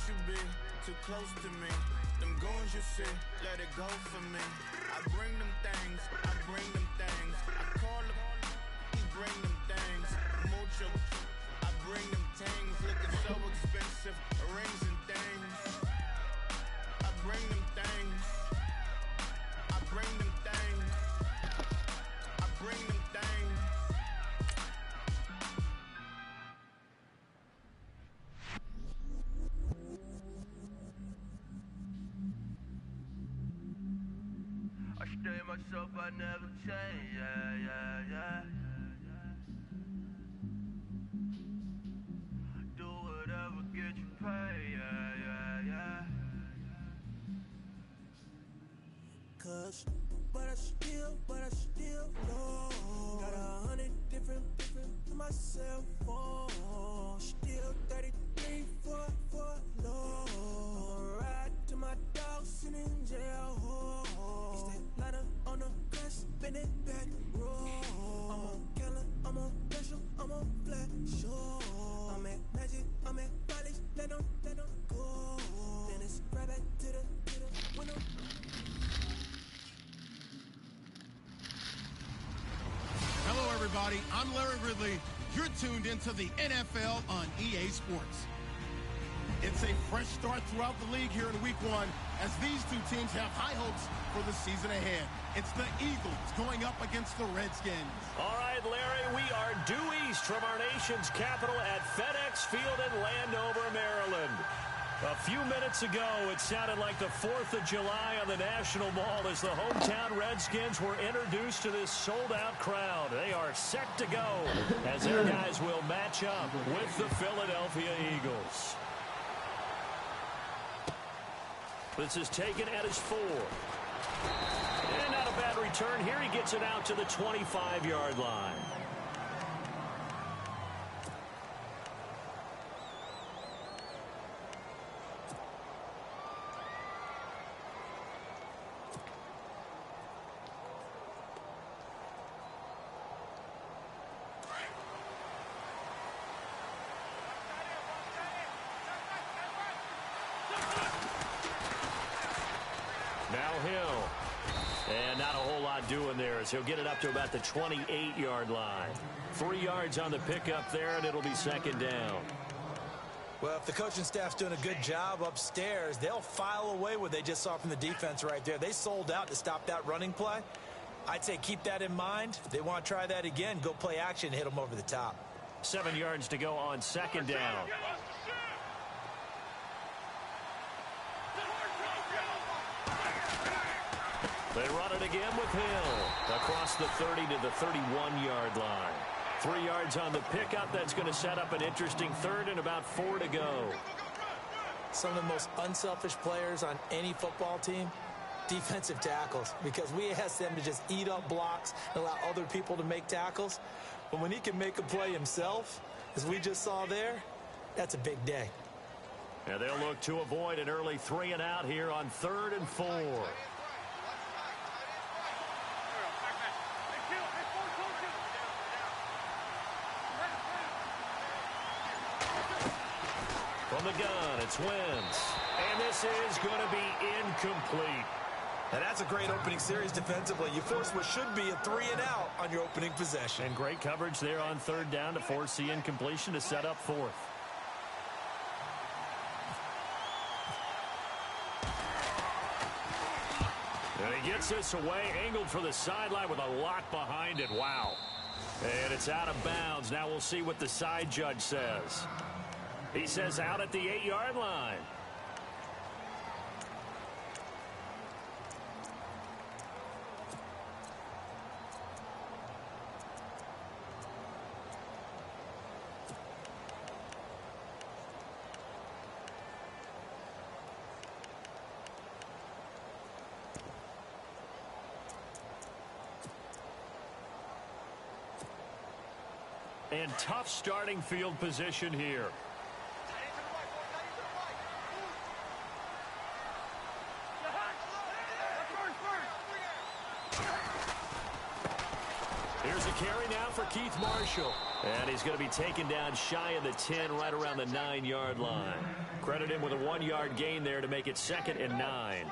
you be too close to me. Them goons you see, let it go for me. I bring them things, I bring them things. I call them, he bring them things. Mucho, I bring them things. Looking so expensive, rings and things. I bring them things. I bring them things. I bring them things. I stay myself, I never change, yeah. Do whatever, get you paid, yeah. Cause, but I still know. Got 100 different to my cell phone. Still 33 for low. I'ma ride to my dog sitting in jail. Stay line on the grass, spin it back, roll. I'm on Keller, I'm on Bishop, I'm on Flat Shore. I'm at Magic, I'm at College, let them go. Then it's right back to the window. Hello, everybody. I'm Larry Ridley. You're tuned into the NFL on EA Sports. It's a fresh start throughout the league here in Week 1 as these two teams have high hopes for the season ahead. It's the Eagles going up against the Redskins. All right, Larry, we are due east from our nation's capital at FedEx Field in Landover, Maryland. A few minutes ago, it sounded like the 4th of July on the National Mall as the hometown Redskins were introduced to this sold-out crowd. They are set to go as their guys will match up with the Philadelphia Eagles. This is taken at his 4. And not a bad return here. He gets it out to the 25-yard line. Now Hill. And not a whole lot doing there as he'll get it up to about the 28-yard line. 3 yards on the pickup there, and it'll be second down. Well, if the coaching staff's doing a good job upstairs, they'll file away what they just saw from the defense right there. They sold out to stop that running play. I'd say keep that in mind. If they want to try that again, go play action and hit them over the top. 7 yards to go on second down. They run it again with Hill across the 30 to the 31-yard line. 3 yards on the pickup. That's going to set up an interesting third and about 4 to go. Some of the most unselfish players on any football team, defensive tackles, because we ask them to just eat up blocks and allow other people to make tackles. But when he can make a play himself, as we just saw there, that's a big day. And they'll look to avoid an early 3 and out here on 3rd and 4. From the gun, it's Wentz. And this is going to be incomplete. And that's a great opening series defensively. You force what should be a 3 and out on your opening possession. And great coverage there on 3rd down to force the incompletion to set up 4th. And he gets this away, angled for the sideline with a lock behind it. Wow. And it's out of bounds. Now we'll see what the side judge says. He says out at the 8-yard line. And tough starting field position here. Here's a carry now for Keith Marshall. And he's going to be taken down shy of the 10, right around the 9-yard line. Credit him with a 1-yard gain there to make it 2nd and 9.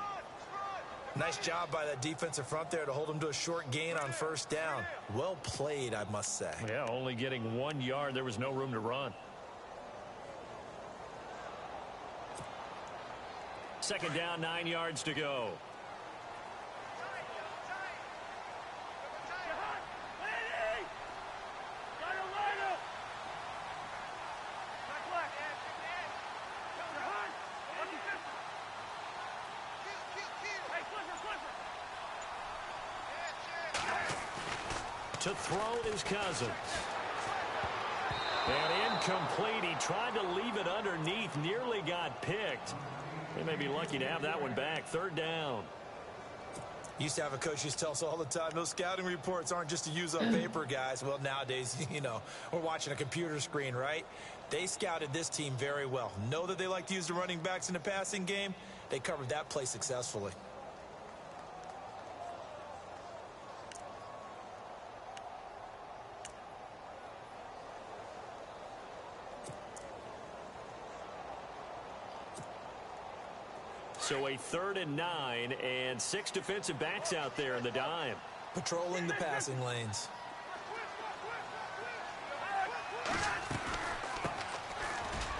Nice job by that defensive front there to hold him to a short gain on first down. Well played, I must say. Yeah, only getting 1 yard. There was no room to run. 2nd down, 9 yards to go. To throw is Cousins. And incomplete. He tried to leave it underneath. Nearly got picked. They may be lucky to have that one back. 3rd down. Used to have a coach used to tell us all the time, those scouting reports aren't just to use on paper, guys. Well, nowadays, you know, we're watching a computer screen, right? They scouted this team very well. Know that they like to use the running backs in the passing game. They covered that play successfully. So a 3rd and 9 and 6 defensive backs out there in the dime. Patrolling the passing lanes.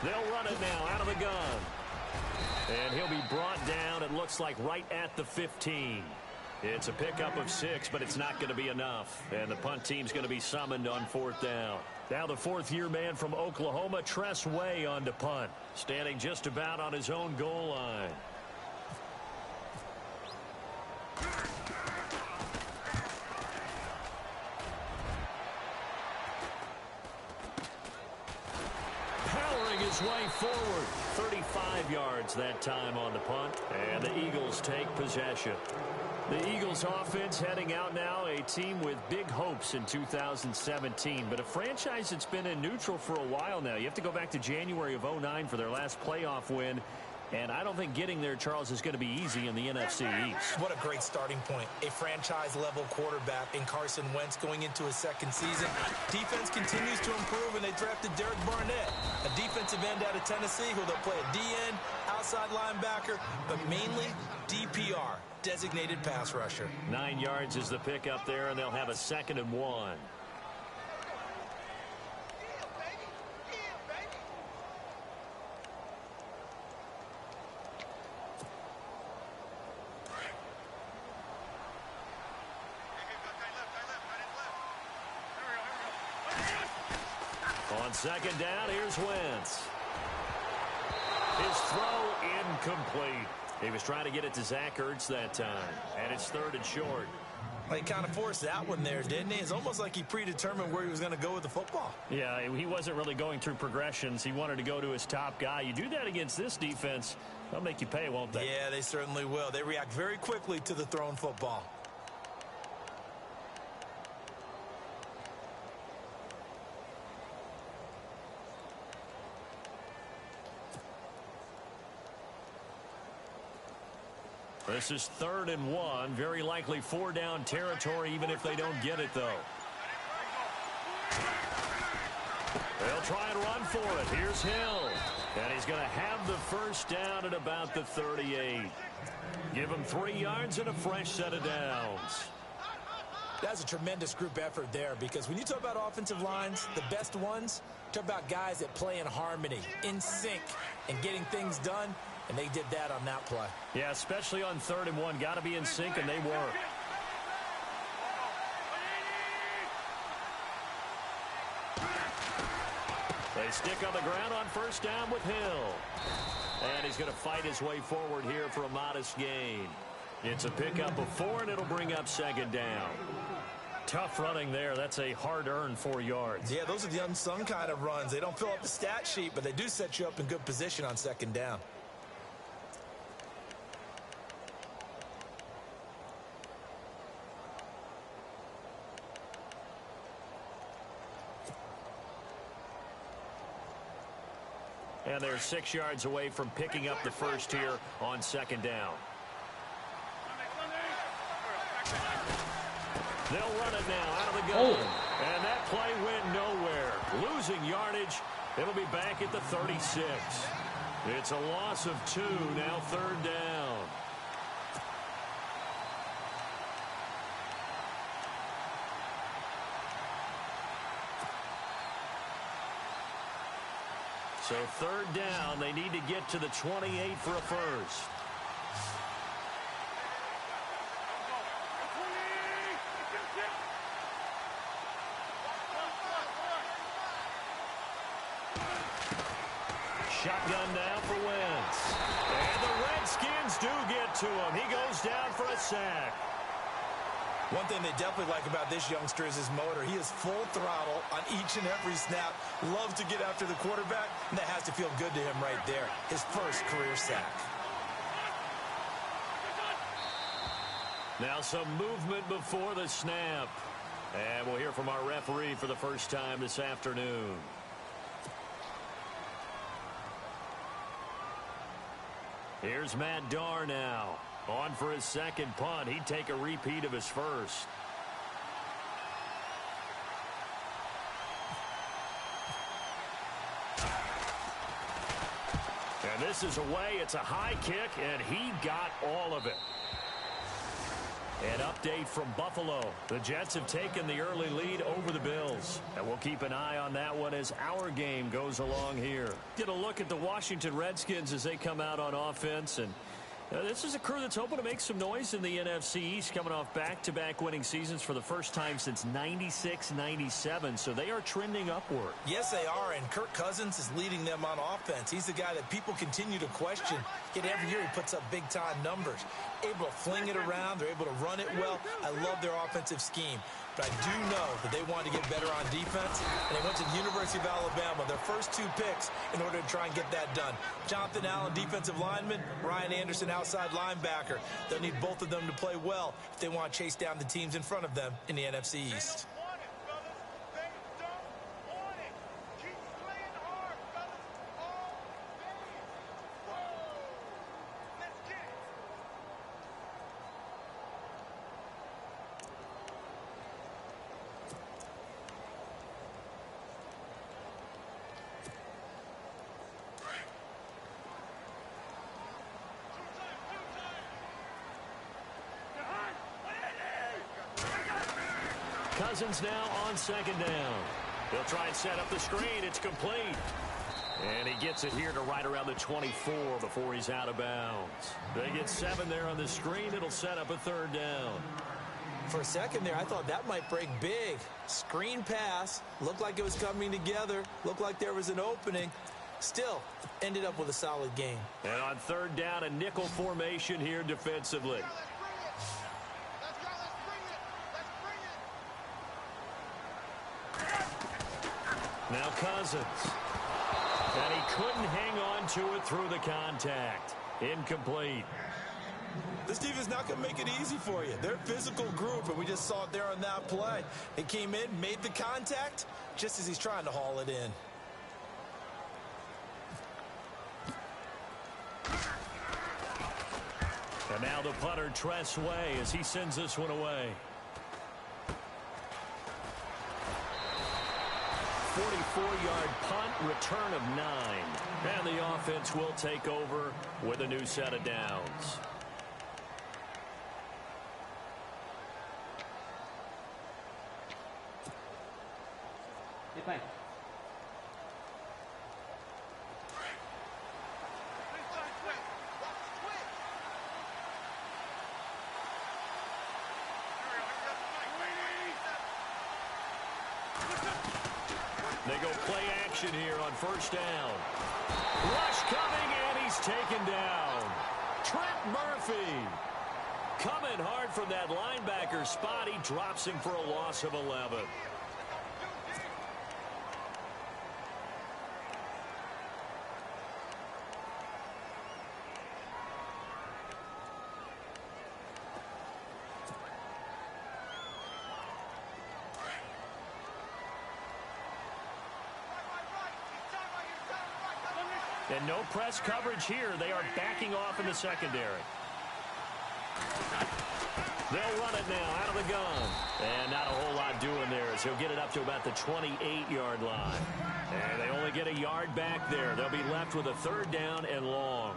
They'll run it now out of the gun. And he'll be brought down, it looks like, right at the 15. It's a pickup of 6, but it's not going to be enough. And the punt team's going to be summoned on 4th down. Now the 4th-year man from Oklahoma, Tress Way, on to punt. Standing just about on his own goal line. Way forward, 35 yards that time on the punt, and the Eagles take possession. The Eagles offense heading out now, a team with big hopes in 2017, but a franchise that's been in neutral for a while now. You have to go back to January of 09 for their last playoff win, and I don't think getting there, Charles, is going to be easy in the NFC East. What a great starting point. A franchise-level quarterback in Carson Wentz going into his 2nd season. Defense continues to improve, and they drafted Derek Barnett, a defensive end out of Tennessee, who they'll play a DN, outside linebacker, but mainly DPR, designated pass rusher. 9 yards is the pickup there, and they'll have a 2nd and 1. On 2nd down, here's Wentz. His throw incomplete. He was trying to get it to Zach Ertz that time, and it's 3rd and short. Well, he kind of forced that one there, didn't he? It's almost like he predetermined where he was going to go with the football. Yeah, he wasn't really going through progressions. He wanted to go to his top guy. You do that against this defense, they'll make you pay, won't they? Yeah, they certainly will. They react very quickly to the thrown football. This is 3rd and 1. Very likely 4-down territory, even if they don't get it, though. They'll try and run for it. Here's Hill. And he's going to have the 1st down at about the 38. Give him 3 yards and a fresh set of downs. That's a tremendous group effort there, because when you talk about offensive lines, the best ones, talk about guys that play in harmony, in sync, and getting things done. And they did that on that play. Yeah, especially on 3rd and 1. Got to be in sync, and they were. They stick on the ground on 1st down with Hill. And he's going to fight his way forward here for a modest gain. It's a pickup of 4, and it'll bring up 2nd down. Tough running there. That's a hard-earned 4 yards. Yeah, those are the unsung kind of runs. They don't fill up the stat sheet, but they do set you up in good position on 2nd down. And they're 6 yards away from picking up the 1st here on 2nd down. They'll run it now out of the gun. And that play went nowhere. Losing yardage. It'll be back at the 36. It's a loss of 2, now 3rd down. So 3rd down, they need to get to the 28 for a first. Shotgun now for Wentz. And the Redskins do get to him. He goes down for a sack. One thing they definitely like about this youngster is his motor. He is full throttle on each and every snap. Loves to get after the quarterback, and that has to feel good to him right there. His first career sack. Now some movement before the snap. And we'll hear from our referee for the first time this afternoon. Here's Matt Darr now. On for his second punt. He'd take a repeat of his first. And this is away. It's a high kick, and he got all of it. An update from Buffalo. The Jets have taken the early lead over the Bills. And we'll keep an eye on that one as our game goes along here. Get a look at the Washington Redskins as they come out on offense. And this is a crew that's hoping to make some noise in the NFC East, coming off back-to-back winning seasons for the first time since 96-97. So they are trending upward. Yes, they are, and Kirk Cousins is leading them on offense. He's the guy that people continue to question. Yet every year he puts up big-time numbers. Able to fling it around. They're able to run it well. I love their offensive scheme. But I do know that they want to get better on defense, and they went to the University of Alabama, their first 2 picks, in order to try and get that done. Jonathan Allen, defensive lineman, Ryan Anderson, outside linebacker. They'll need both of them to play well if they want to chase down the teams in front of them in the NFC East. Cousins now on 2nd down. He'll try and set up the screen. It's complete. And he gets it here to right around the 24 before he's out of bounds. They get 7 there on the screen. It'll set up a 3rd down. For a second there, I thought that might break big. Screen pass. Looked like it was coming together. Looked like there was an opening. Still, ended up with a solid game. And on 3rd down, a nickel formation here defensively. Now Cousins. And he couldn't hang on to it through the contact. Incomplete. This defense is not going to make it easy for you. They're a physical group, and we just saw it there on that play. They came in, made the contact, just as he's trying to haul it in. And now the punter, Tress Way, as he sends this one away. 44-yard punt, return of 9. And the offense will take over with a new set of downs. Hey, thanks. They go play action here on 1st down. Rush coming, and he's taken down. Trent Murphy coming hard from that linebacker spot. He drops him for a loss of 11. And no press coverage here. They are backing off in the secondary. They'll run it now out of the gun. And not a whole lot doing there as he'll get it up to about the 28-yard line. And they only get a yard back there. They'll be left with a 3rd down and long.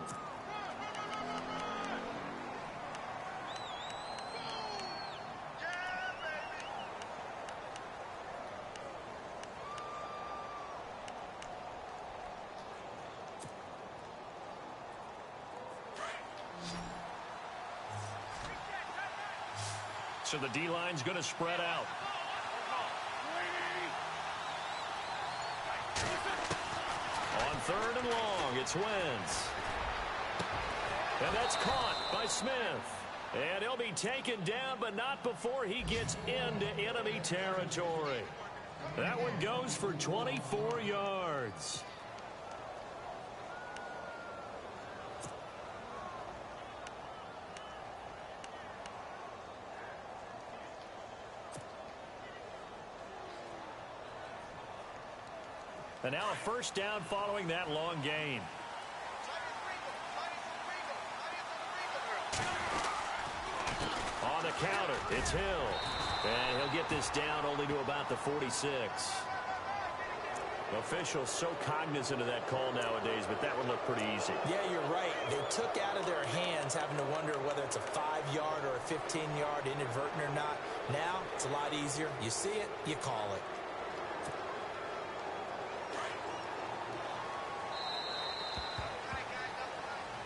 So the D-line's going to spread out. On 3rd and long, it's Wentz. And that's caught by Smith. And he'll be taken down, but not before he gets into enemy territory. That one goes for 24 yards. And now a 1st down following that long gain. On the counter, it's Hill. And he'll get this down only to about the 46. Officials so cognizant of that call nowadays, but that one looked pretty easy. Yeah, you're right. They took out of their hands having to wonder whether it's a 5-yard or a 15-yard inadvertent or not. Now, it's a lot easier. You see it, you call it.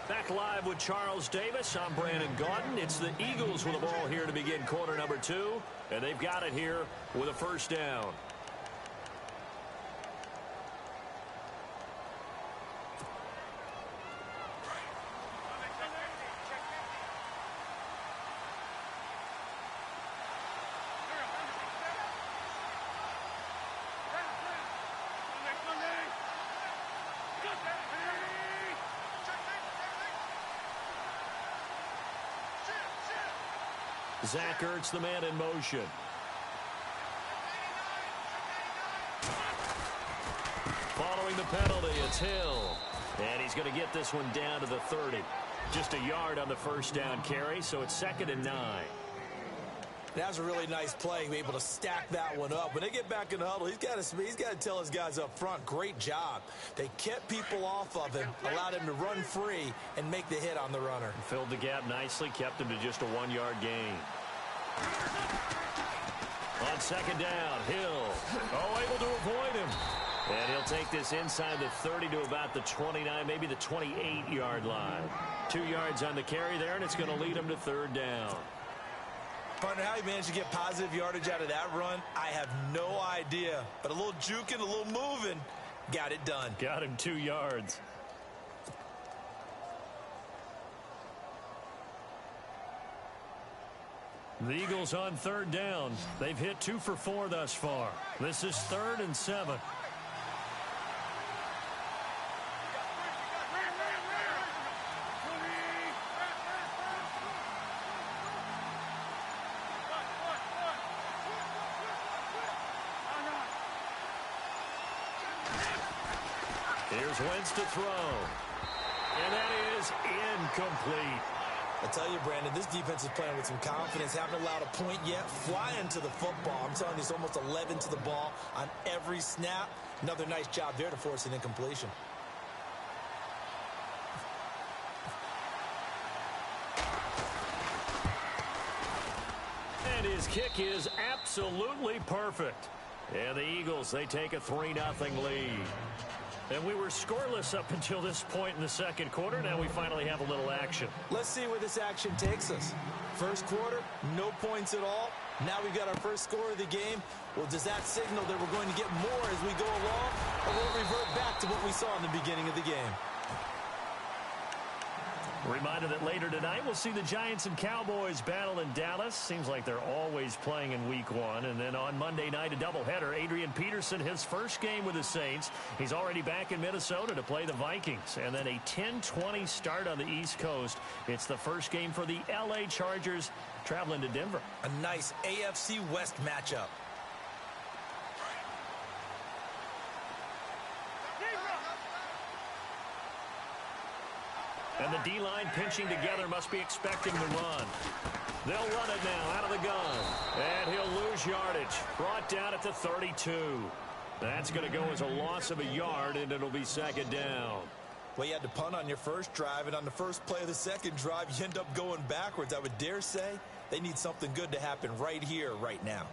Back live with Charles Davis. I'm Brandon Gaudin. It's the Eagles with the ball here to begin quarter number 2. And they've got it here with a 1st down. Zach Ertz, the man in motion. Following the penalty, it's Hill. And he's going to get this one down to the 30. Just a yard on the 1st down carry, so it's 2nd and 9. That was a really nice play, able to stack that one up. When they get back in the huddle, he's got to tell his guys up front, great job. They kept people off of him, allowed him to run free and make the hit on the runner. Filled the gap nicely, kept him to just a 1-yard gain. On 2nd down, Hill. Able to avoid him. And he'll take this inside the 30 to about the 29, maybe the 28-yard line. 2 yards on the carry there, and it's going to lead him to 3rd down. Partner, how he managed to get positive yardage out of that run, I have no idea. But a little juking, a little moving, got it done. Got him 2 yards. The Eagles on 3rd down. They've hit 2 for 4 thus far. This is 3rd and 7. Here's Wentz to throw. And that is incomplete. I tell you, Brandon, this defense is playing with some confidence. Haven't allowed a point yet. Flying to the football. I'm telling you, it's almost 11 to the ball on every snap. Another nice job there to force an incompletion. And his kick is absolutely perfect. And the Eagles, they take a 3-0 lead. And we were scoreless up until this point in the 2nd quarter. Now we finally have a little action. Let's see where this action takes us. First quarter, no points at all. Now we've got our first score of the game. Well, does that signal that we're going to get more as we go along? Or will it revert back to what we saw in the beginning of the game? Reminder that later tonight we'll see the Giants and Cowboys battle in Dallas. Seems like they're always playing in week 1. And then on Monday night, a doubleheader. Adrian Peterson, his first game with the Saints. He's already back in Minnesota to play the Vikings. And then a 10:20 start on the East Coast. It's the first game for the LA Chargers traveling to Denver. A nice AFC West matchup. And the D-line pinching together must be expecting the run. They'll run it now out of the gun. And he'll lose yardage. Brought down at the 32. That's going to go as a loss of a yard, and it'll be second down. Well, you had to punt on your first drive, and on the first play of the second drive, you end up going backwards. I would dare say they need something good to happen right here, right now.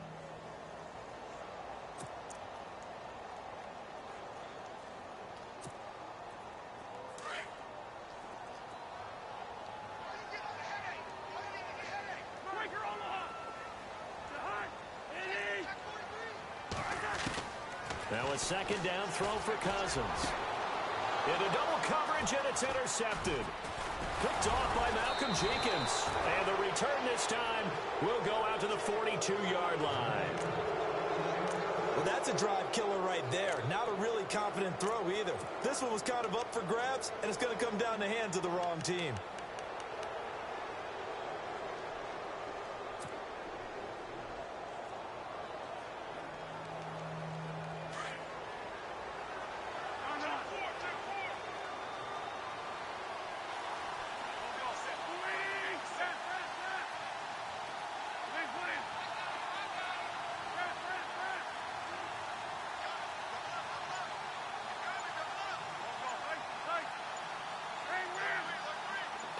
Now a second down throw for Cousins. Into double coverage, and it's intercepted. Picked off by Malcolm Jenkins. And the return this time will go out to the 42-yard line. Well, that's a drive killer right there. Not a really confident throw either. This one was kind of up for grabs, and it's going to come down the hands of the wrong team.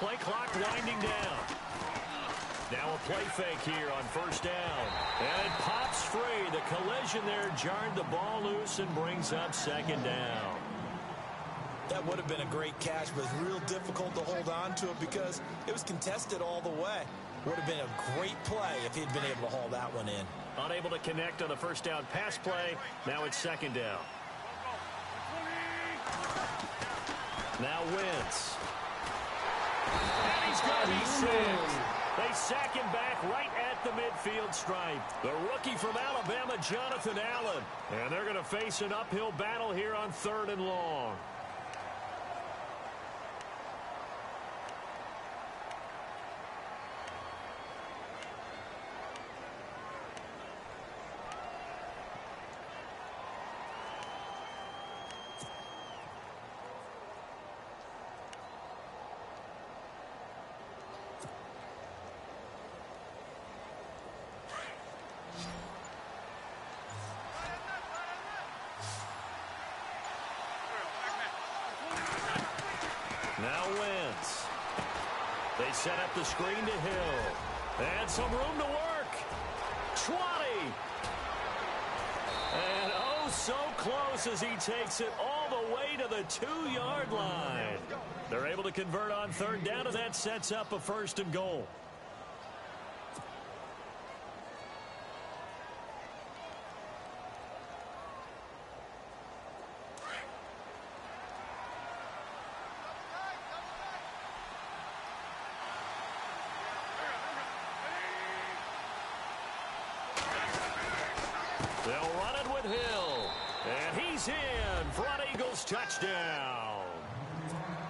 Play clock winding down. Now a play fake here on first down. And it pops free. The collision there jarred the ball loose and brings up second down. That would have been a great catch, but it's real difficult to hold on to it because it was contested all the way. Would have been a great play if he'd been able to haul that one in. Unable to connect on the first down pass play. Now it's second down. Now Wentz. And he's going to be sacked. They sack him back right at the midfield stripe. The rookie from Alabama, Jonathan Allen. And they're going to face an uphill battle here on 3rd and long. Now Wentz. They set up the screen to Hill. And some room to work. 20. And oh, so close as he takes it all the way to the 2-yard line. They're able to convert on 3rd down, and that sets up a 1st and goal. They'll run it with Hill. And he's in. Front Eagles touchdown.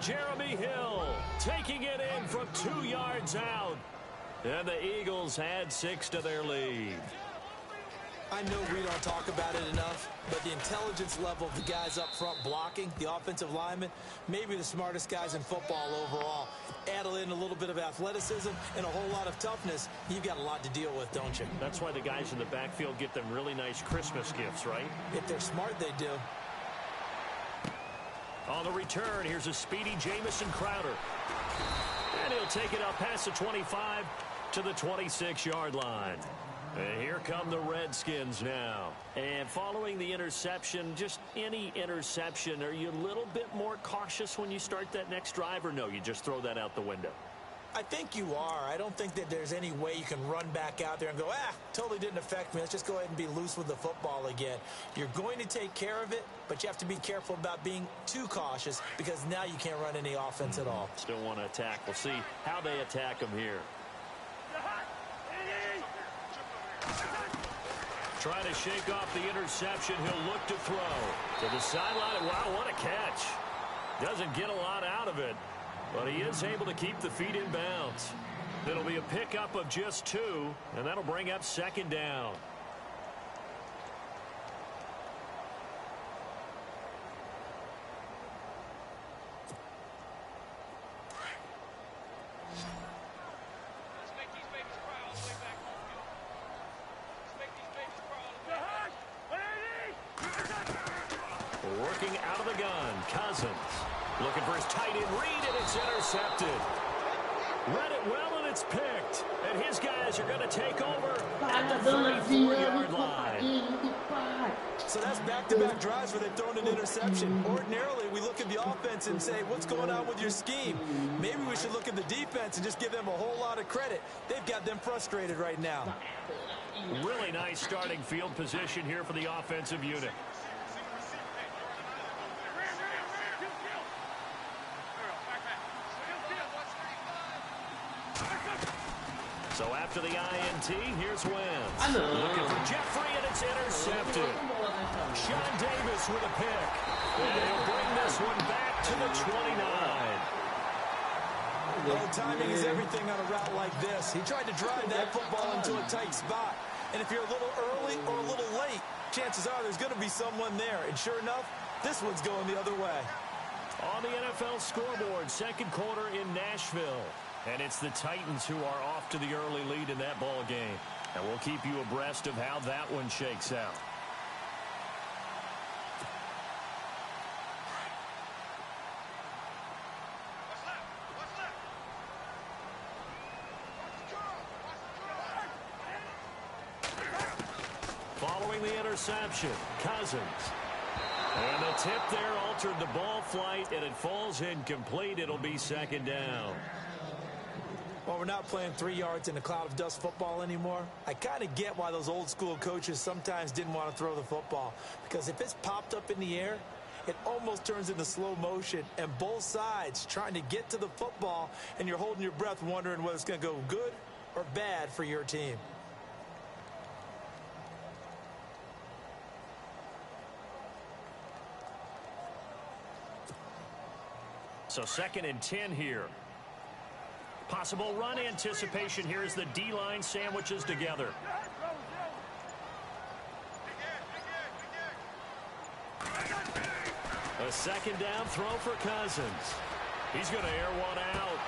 Jeremy Hill taking it in from 2 yards out. And the Eagles add 6 to their lead. I know we don't talk about it enough, but the intelligence level of the guys up front blocking, the offensive linemen, maybe the smartest guys in football overall. Add in a little bit of athleticism and a whole lot of toughness, you've got a lot to deal with, don't you? That's why the guys in the backfield get them really nice Christmas gifts, right? If they're smart, they do. On the return, here's a speedy Jamison Crowder. And he'll take it up past the 25 to the 26-yard line. And here come the Redskins now. And following the interception, just any interception, are you a little bit more cautious when you start that next drive, or no, you just throw that out the window? I think you are. I don't think that there's any way you can run back out there and go, totally didn't affect me. Let's just go ahead and be loose with the football again. You're going to take care of it, but you have to be careful about being too cautious because now you can't run any offense at all. Still want to attack. We'll see how they attack them here. Trying to shake off the interception. He'll look to throw to the sideline. Wow, what a catch. Doesn't get a lot out of it, but he is able to keep the feet in bounds. It'll be a pickup of just 2, and that'll bring up second down. Cousins. Looking for his tight end read, and it's intercepted. Read it well, and it's picked. And his guys are going to take over at the 34-yard line. So that's back-to-back drives where they've thrown an interception. Ordinarily, we look at the offense and say, what's going on with your scheme? Maybe we should look at the defense and just give them a whole lot of credit. They've got them frustrated right now. Really nice starting field position here for the offensive unit. So after the INT, here's Wentz. Looking for Jeffrey, and it's intercepted. Sean Davis with a pick. And he'll bring this one back to the 29. Well, timing is everything on a route like this. He tried to drive that football into a tight spot. And if you're a little early or a little late, chances are there's going to be someone there. And sure enough, this one's going the other way. On the NFL scoreboard, second quarter in Nashville. And it's the Titans who are off to the early lead in that ball game. And we'll keep you abreast of how that one shakes out. Following the interception, Cousins. And the tip there altered the ball flight, and it falls incomplete. It'll be second down. Well, we're not playing 3 yards in a cloud of dust football anymore. I kind of get why those old school coaches sometimes didn't want to throw the football. Because if it's popped up in the air, it almost turns into slow motion. And both sides trying to get to the football, and you're holding your breath wondering whether it's going to go good or bad for your team. So second and 10 here. Possible run anticipation here as the D-line sandwiches together. A second down throw for Cousins. He's going to air one out.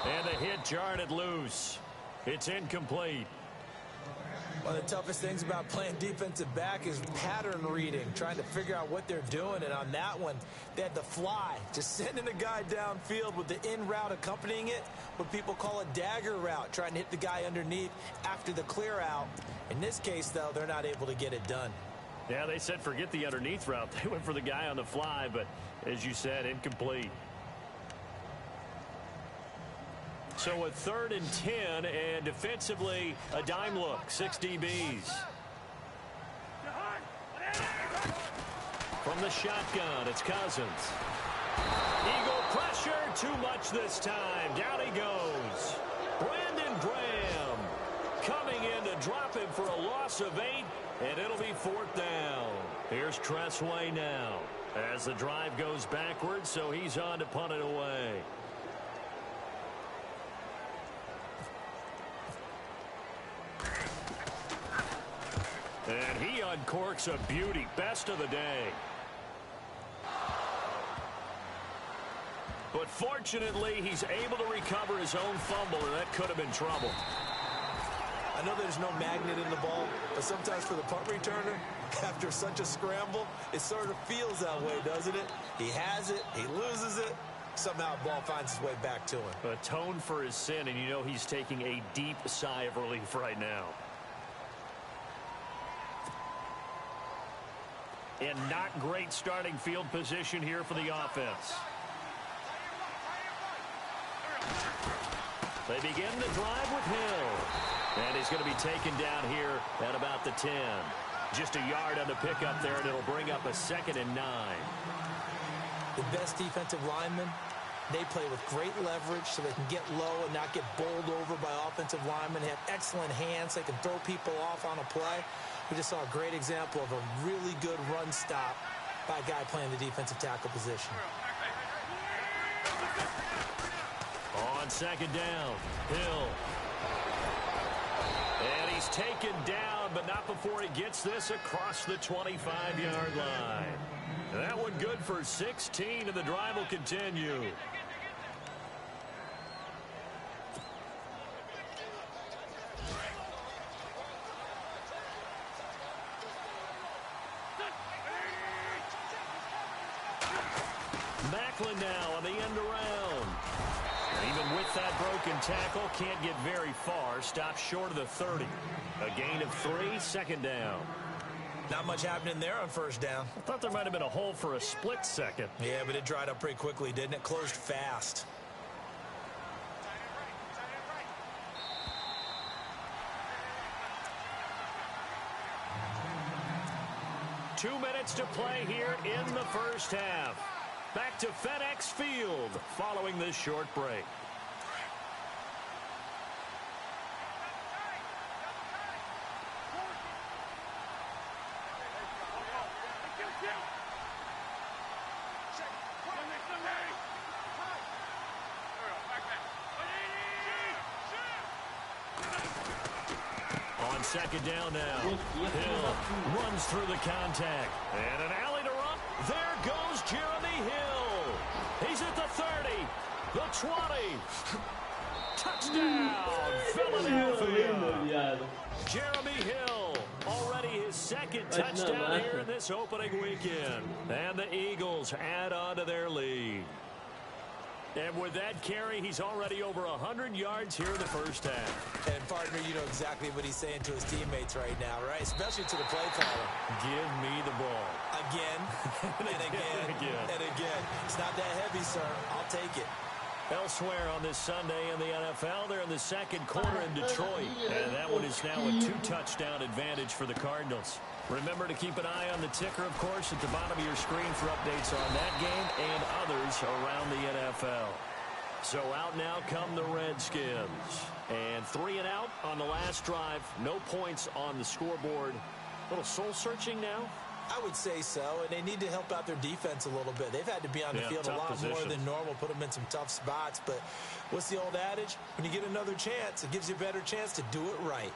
And the hit jarred it loose. It's incomplete. One of the toughest things about playing defensive back is pattern reading, trying to figure out what they're doing. And on that one, they had the fly, just sending a guy downfield with the in route accompanying it, what people call a dagger route, trying to hit the guy underneath after the clear out. In this case, though, they're not able to get it done. Yeah, they said forget the underneath route. They went for the guy on the fly, but as you said, incomplete. So a third and 10, and defensively, a dime look, 6 DBs. From the shotgun, it's Cousins. Eagle pressure, too much this time. Down he goes. Brandon Graham coming in to drop him for a loss of 8, and it'll be fourth down. Here's Tressway now as the drive goes backwards, so he's on to punt it away. And he uncorks a beauty. Best of the day. But fortunately, he's able to recover his own fumble, and that could have been trouble. I know there's no magnet in the ball, but sometimes for the punt returner, after such a scramble, it sort of feels that way, doesn't it? He has it, he loses it, somehow the ball finds its way back to him. Atone for his sin, and you know he's taking a deep sigh of relief right now. And not great starting field position here for the offense. They begin the drive with Hill. And he's going to be taken down here at about the 10. Just a yard on the pickup there, and it'll bring up a 2nd and 9. The best defensive linemen, they play with great leverage so they can get low and not get bowled over by offensive linemen. They have excellent hands. They can throw people off on a play. We just saw a great example of a really good run stop by a guy playing the defensive tackle position. On 2nd down, Hill. And he's taken down, but not before he gets this across the 25-yard line. That one good for 16, and the drive will continue. Maclin now on the end around. And even with that broken tackle, can't get very far. Stops short of the 30. A gain of 3, 2nd down. Not much happening there on 1st down. I thought there might have been a hole for a split second. Yeah, but it dried up pretty quickly, didn't it? Closed fast. Two minutes to play here in the first half. Back to FedEx Field following this short break. On 2nd down now. Hill runs through the contact. And an alley to run. There goes Jeremy Hill. He's at the 30, the 20. Touchdown, Philadelphia. Jeremy Hill, already his 2nd touchdown here in this opening weekend. And the Eagles add on to their lead. And with that carry, he's already over 100 yards here in the first half. And, partner, you know exactly what he's saying to his teammates right now, right? Especially to the play caller. Give me the ball. Again, and again, and again. It's not that heavy, sir. I'll take it. Elsewhere on this Sunday in the NFL, they're in the 2nd quarter in Detroit. And that one is now a 2-touchdown advantage for the Cardinals. Remember to keep an eye on the ticker, of course, at the bottom of your screen for updates on that game and others around the NFL. So out now come the Redskins. And 3 and out on the last drive. No points on the scoreboard. A little soul-searching now. I would say so, and they need to help out their defense a little bit. They've had to be on the field a lot more than normal, put them in some tough spots. But what's the old adage? When you get another chance, it gives you a better chance to do it right.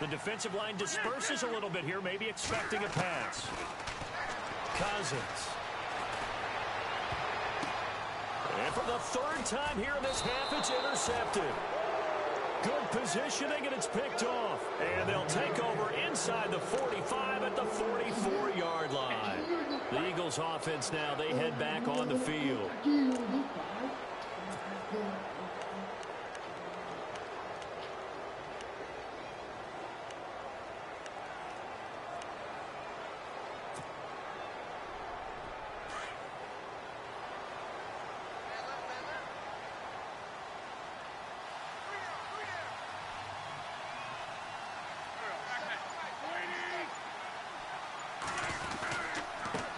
The defensive line disperses a little bit here, maybe expecting a pass. Cousins. And for the 3rd time here in this half, it's intercepted. Good positioning, and it's picked off. And they'll take over inside the 45 at the 44-yard line. The Eagles offense now, they head back on the field.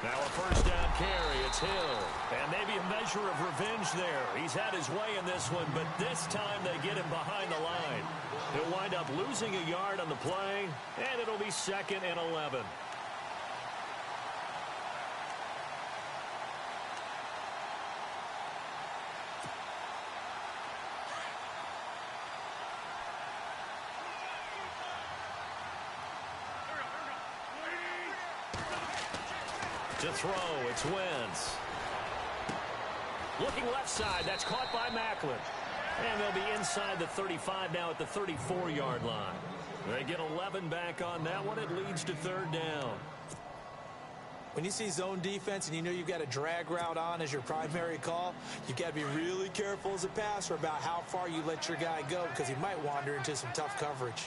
Now a 1st down carry. It's Hill. And maybe a measure of revenge there. He's had his way in this one, but this time they get him behind the line. He'll wind up losing a yard on the play, and it'll be 2nd and 11. To throw, it's Wentz. Looking left side, that's caught by Maclin. And they'll be inside the 35 now at the 34-yard line. They get 11 back on that one. It leads to 3rd down. When you see zone defense and you know you've got a drag route on as your primary call, you've got to be really careful as a passer about how far you let your guy go because he might wander into some tough coverage.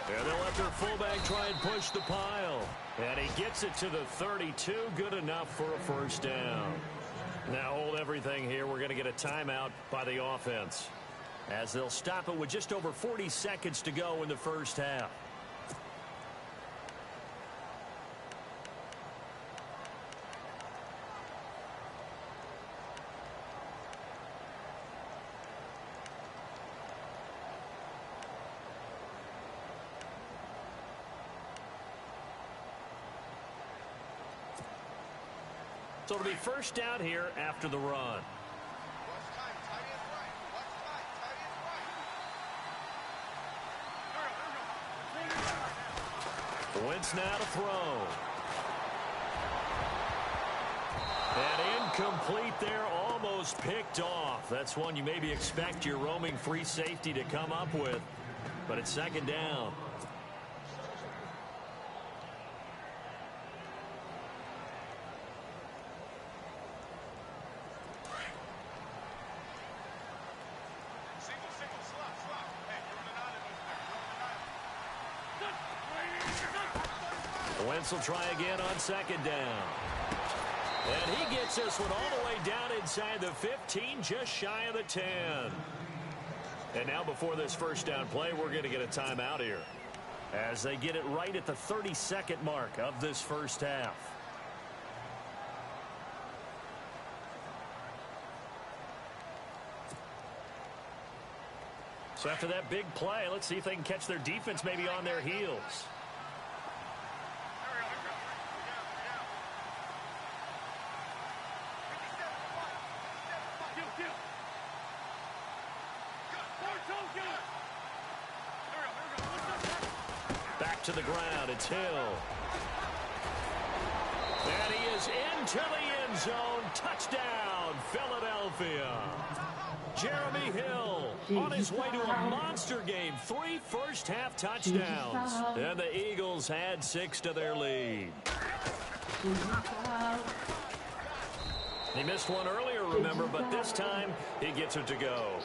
And they'll let their fullback try and push the pile. And he gets it to the 32. Good enough for a 1st down. Now hold everything here. We're going to get a timeout by the offense, as they'll stop it with just over 40 seconds to go in the first half. So it'll be 1st down here after the run. Wentz now to throw. And incomplete there, almost picked off. That's one you maybe expect your roaming free safety to come up with. But it's second down. Wentz will try again on second down. And he gets this one all the way down inside the 15, just shy of the 10. And now before this first down play, we're going to get a timeout here as they get it right at the 32nd mark of this first half. So after that big play, let's see if they can catch their defense maybe on their heels. Back to the ground, it's Hill. And he is into the end zone. Touchdown, Philadelphia. Jeremy Hill on his way to a monster game. 3 first-half touchdowns. And the Eagles add 6 to their lead. He missed one earlier, remember, but this time he gets it to go.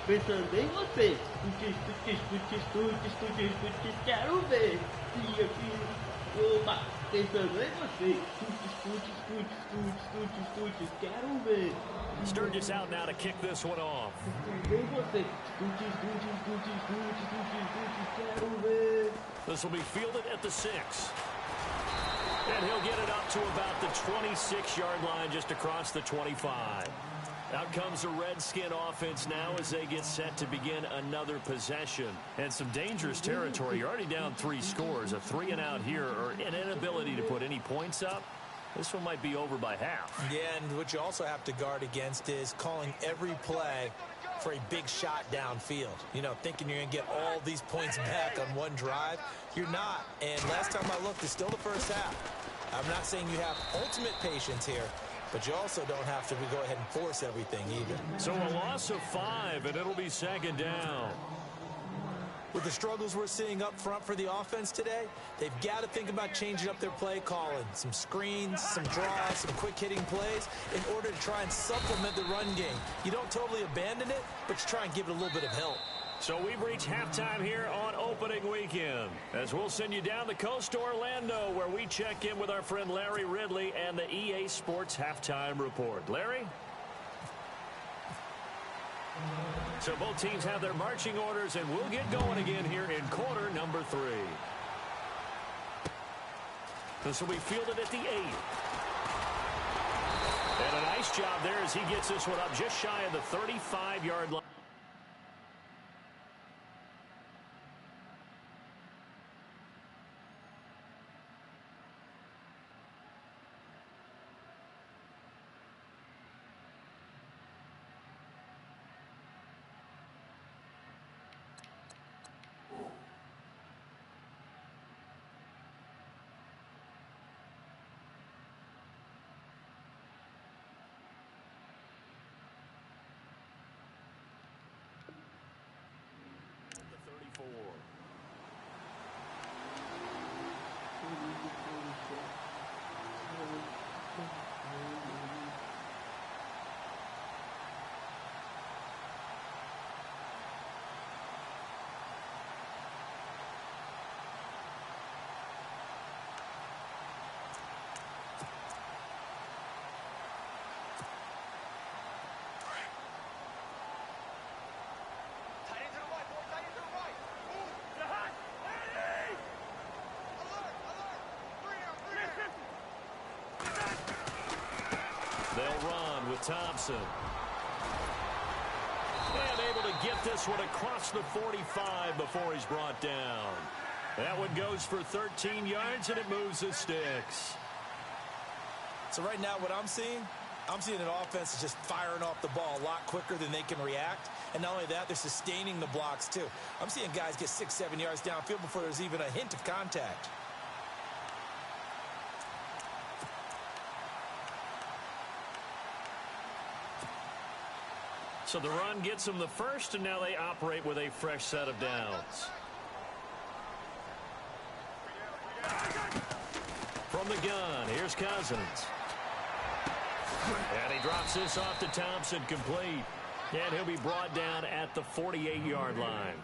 Pensando em você. Quero ver. Oba, pensando em você. Quero ver. Sturgis out now to kick this one off. This will be fielded at the 6. And he'll get it up to about the 26-yard line, just across the 25. Out comes the Redskin offense now as they get set to begin another possession. And some dangerous territory. You're already down 3 scores. A 3-and-out here, or an inability to put any points up. This one might be over by half. Yeah, and what you also have to guard against is calling every play for a big shot downfield. You know, thinking you're going to get all these points back on one drive. You're not. And last time I looked, it's still the first half. I'm not saying you have ultimate patience here, but you also don't have to go ahead and force everything either. So a loss of 5, and it'll be second down. With the struggles we're seeing up front for the offense today, they've got to think about changing up their play calling. Some screens, some draws, some quick-hitting plays in order to try and supplement the run game. You don't totally abandon it, but you try and give it a little bit of help. So we've reached halftime here on opening weekend, as we'll send you down the coast to Orlando, where we check in with our friend Larry Ridley and the EA Sports Halftime Report. Larry? So both teams have their marching orders, and we'll get going again here in quarter number 3. This will be fielded at the 8. And a nice job there as he gets this one up just shy of the 35-yard line. They'll run with Thompson. And able to get this one across the 45 before he's brought down. That one goes for 13 yards, and it moves the sticks. So right now what I'm seeing I'm seeing an offense that's just firing off the ball a lot quicker than they can react. And not only that, they're sustaining the blocks, too. I'm seeing guys get 6-7 yards downfield before there's even a hint of contact. So the run gets them the first, and now they operate with a fresh set of downs. From the gun, here's Cousins. And he drops this off to Thompson, complete. And he'll be brought down at the 48-yard line.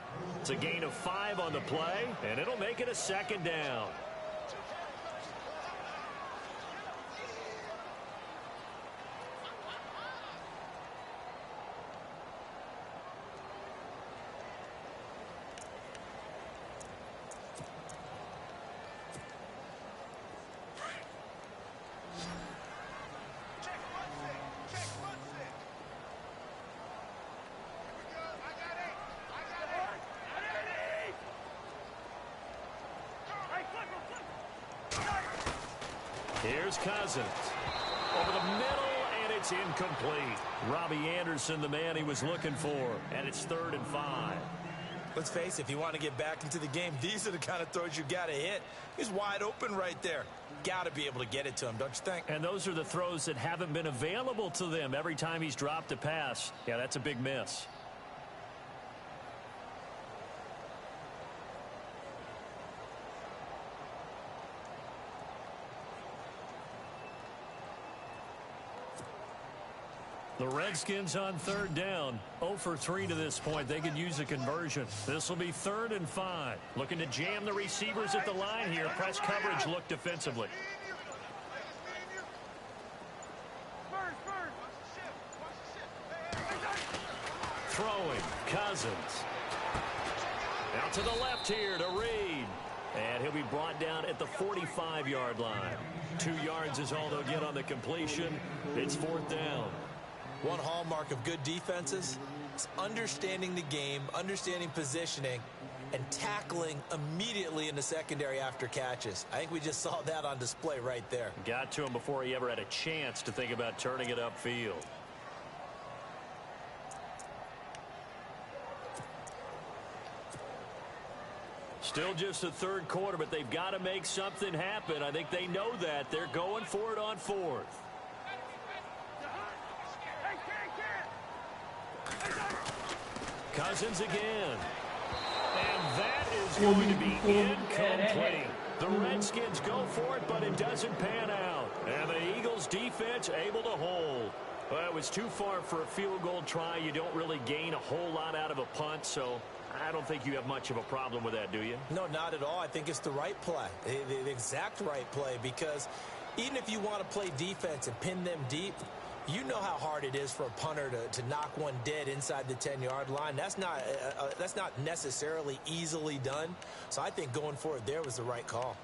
It's a gain of 5 on the play, and it'll make it a second down. Here's Cousins. Over the middle, and it's incomplete. Robbie Anderson, the man he was looking for, and it's 3rd and 5. Let's face it, if you want to get back into the game, these are the kind of throws you got to hit. He's wide open right there. Got to be able to get it to him, don't you think? And those are the throws that haven't been available to them every time he's dropped a pass. Yeah, that's a big miss. The Redskins on 3rd down. 0 for 3 to this point. They could use a conversion. This will be 3rd and 5. Looking to jam the receivers at the line here. Press coverage look defensively. Throwing. Cousins. Out to the left here to Reed. And he'll be brought down at the 45-yard line. 2 yards is all they'll get on the completion. It's 4th down. One hallmark of good defenses is understanding the game, understanding positioning, and tackling immediately in the secondary after catches. I think we just saw that on display right there. Got to him before he ever had a chance to think about turning it upfield. Still just the 3rd quarter, but they've got to make something happen. I think they know that. They're going for it on 4th. Cousins again. And that is going to be incomplete. The Redskins go for it, but it doesn't pan out. And the Eagles defense able to hold. Well, it was too far for a field goal try. You don't really gain a whole lot out of a punt, so I don't think you have much of a problem with that, do you? No, not at all. I think it's the right play, the exact right play, because even if you want to play defense and pin them deep, you know how hard it is for a punter to knock one dead inside the 10-yard line. That's not necessarily easily done. So I think going for it there was the right call.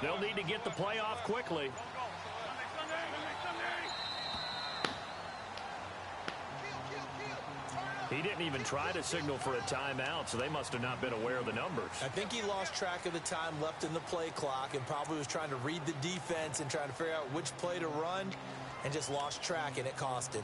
They'll need to get the play off quickly. He didn't even try to signal for a timeout, so they must have not been aware of the numbers. I think he lost track of the time left in the play clock and probably was trying to read the defense and trying to figure out which play to run and just lost track, and it cost him.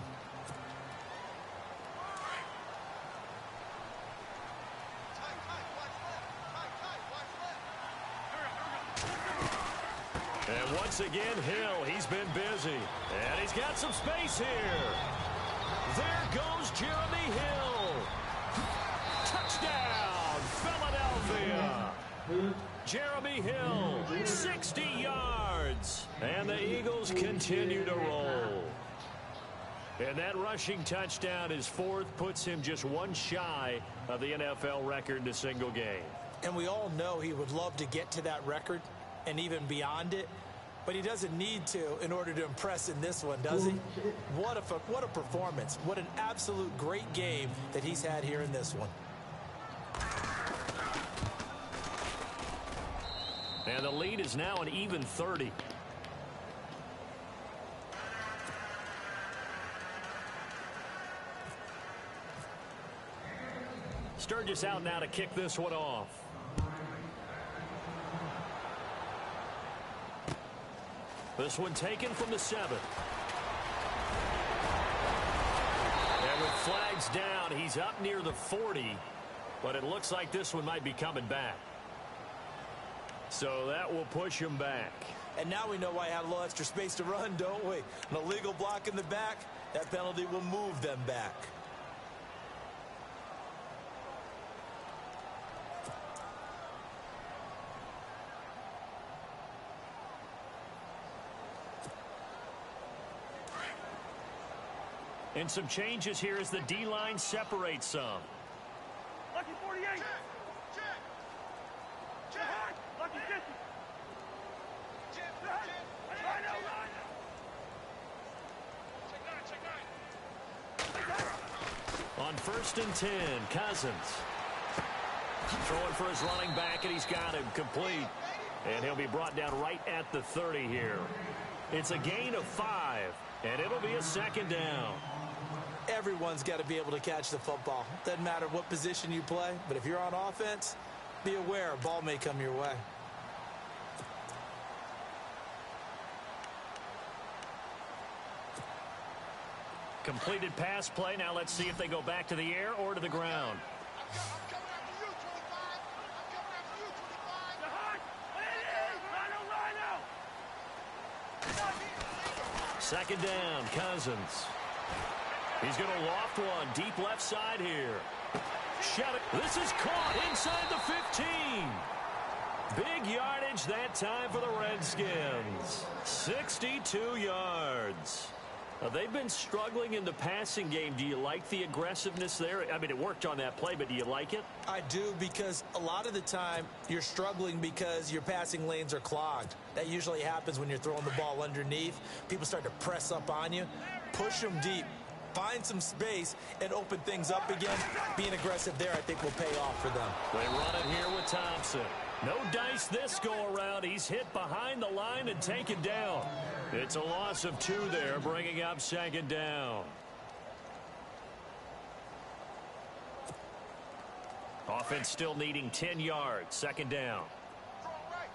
And once again, Hill, he's been busy. And he's got some space here. There goes Jeremy Hill. Touchdown, Philadelphia. Jeremy Hill, 60 yards. And the Eagles continue to roll. And that rushing touchdown, his 4th, puts him just one shy of the NFL record in a single game. And we all know he would love to get to that record and even beyond it. But he doesn't need to in order to impress in this one, does he? What a performance. What an absolute great game that he's had here in this one. And the lead is now an even 30. Sturgis out now to kick this one off. This one taken from the 7. And with flags down, he's up near the 40. But it looks like this one might be coming back. So that will push him back. And now we know why he had a little extra space to run, don't we? An illegal block in the back, that penalty will move them back. And some changes here as the D-line separates some. Lucky 48. Check. Lucky 50. On 1st and 10, Cousins. Throwing for his running back, and he's got him complete. And he'll be brought down right at the 30 here. It's a gain of 5, and it'll be a 2nd down. Everyone's got to be able to catch the football. Doesn't matter what position you play, but if you're on offense, be aware a ball may come your way. Completed pass play. Now let's see if they go back to the air or to the ground. I'm coming after you, 25. I'm coming after you, 25. 2nd down, Cousins. He's going to loft one deep left side here. Shut it. This is caught inside the 15. Big yardage that time for the Redskins. 62 yards. They've been struggling in the passing game. Do you like the aggressiveness there? I mean, it worked on that play, but do you like it? I do, because a lot of the time you're struggling because your passing lanes are clogged. That usually happens when you're throwing the ball underneath. People start to press up on you. Push them deep. Find some space and open things up again. Being aggressive there, I think, will pay off for them. They run it here with Thompson. No dice this go-around. He's hit behind the line and taken down. It's a loss of 2 there, bringing up 2nd down. Offense still needing 10 yards. 2nd down. Strong right.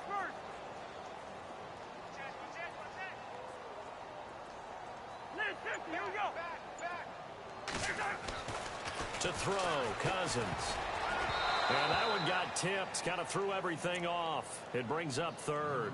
First. Let's 50. Here we go. Back. To throw, Cousins. And that one got tipped. Kind of threw everything off. It brings up 3rd.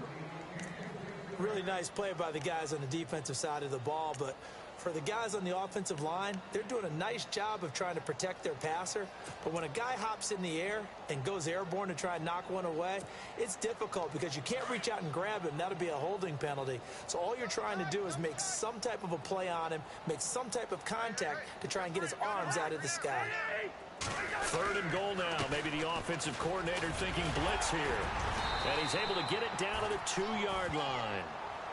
Really nice play by the guys on the defensive side of the ball, but for the guys on the offensive line, they're doing a nice job of trying to protect their passer. But when a guy hops in the air and goes airborne to try and knock one away, it's difficult because you can't reach out and grab him. That'll be a holding penalty. So all you're trying to do is make some type of a play on him, make some type of contact to try and get his arms out of the sky. 3rd and goal now. Maybe the offensive coordinator thinking blitz here. And he's able to get it down to the 2-yard line.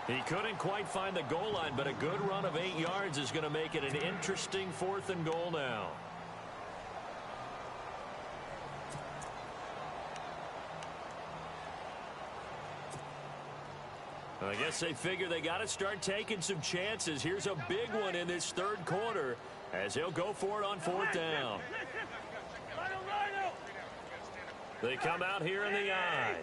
He couldn't quite find the goal line, but a good run of 8 yards is going to make it an interesting 4th and goal now. I guess they figure they got to start taking some chances. Here's a big one in this 3rd quarter as he'll go for it on 4th down. They come out here in the eye.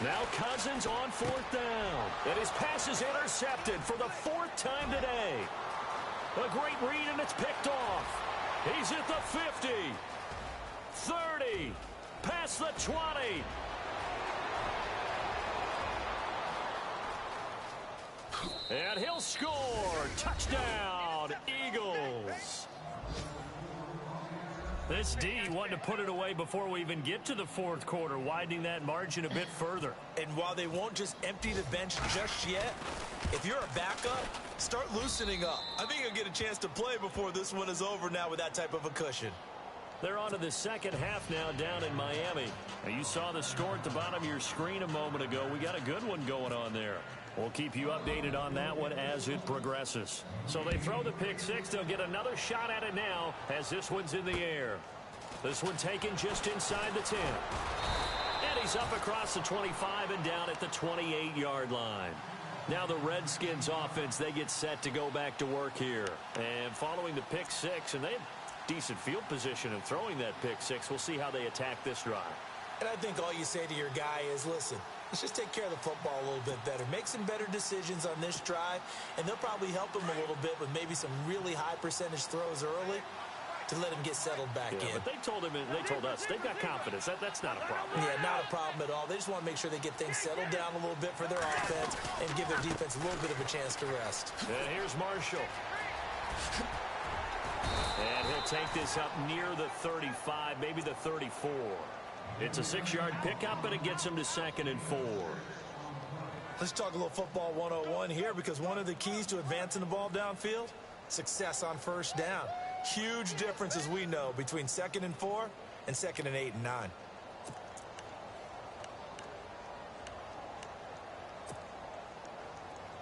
Now Cousins on 4th down. And his pass is intercepted for the 4th time today. A great read, and it's picked off. He's at the 50. 30. Past the 20. And he'll score. Touchdown, Eagles. This D wanted to put it away before we even get to the 4th quarter, widening that margin a bit further. And while they won't just empty the bench just yet, if you're a backup, start loosening up. I think you'll get a chance to play before this one is over now with that type of a cushion. They're on to the 2nd half now down in Miami. Now, you saw the score at the bottom of your screen a moment ago. We got a good one going on there. We'll keep you updated on that one as it progresses. So they throw the pick 6. They'll get another shot at it now as this one's in the air. This one taken just inside the 10. And he's up across the 25 and down at the 28-yard line. Now the Redskins offense, they get set to go back to work here. And following the pick six, and they have decent field position in throwing that pick six. We'll see how they attack this drive. And I think all you say to your guy is, listen, let's just take care of the football a little bit better. Make some better decisions on this drive, and they'll probably help him a little bit with maybe some really high percentage throws early to let him get settled back in. But they told us they've got confidence. That's not a problem. Yeah, not a problem at all. They just want to make sure they get things settled down a little bit for their offense and give their defense a little bit of a chance to rest. And here's Marshall. And he'll take this up near the 35, maybe the 34. It's a 6-yard pickup, and it gets him to 2nd and 4. Let's talk a little football 101 here, because one of the keys to advancing the ball downfield, success on first down. Huge difference, as we know, between 2nd and 4 and 2nd and 8 and 9.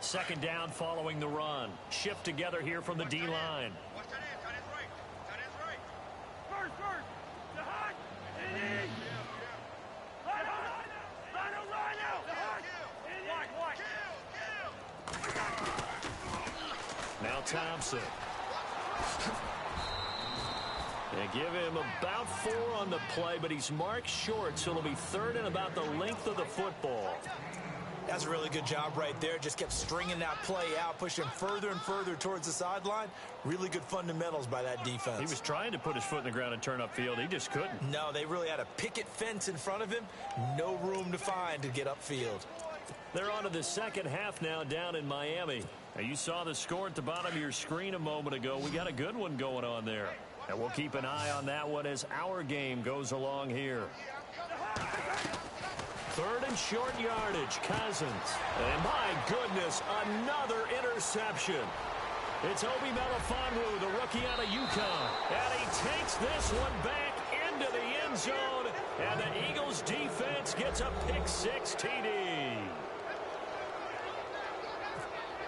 Second down following the run. Shift together here from the D-line. Now Thompson. They give him about 4 on the play, but he's marked short, so it'll be 3rd and about the length of the football. That's a really good job right there. Just kept stringing that play out, pushing further and further towards the sideline. Really good fundamentals by that defense. He was trying to put his foot in the ground and turn upfield. He just couldn't. No, they really had a picket fence in front of him. No room to find to get upfield. They're on to the second half now down in Miami. Now, you saw the score at the bottom of your screen a moment ago. We got a good one going on there. And we'll keep an eye on that one as our game goes along here. 3rd and short yardage, Cousins. And my goodness, another interception. It's Obi Melifonwu, the rookie out of UConn. And he takes this one back into the end zone. And the Eagles defense gets a pick 6 TD.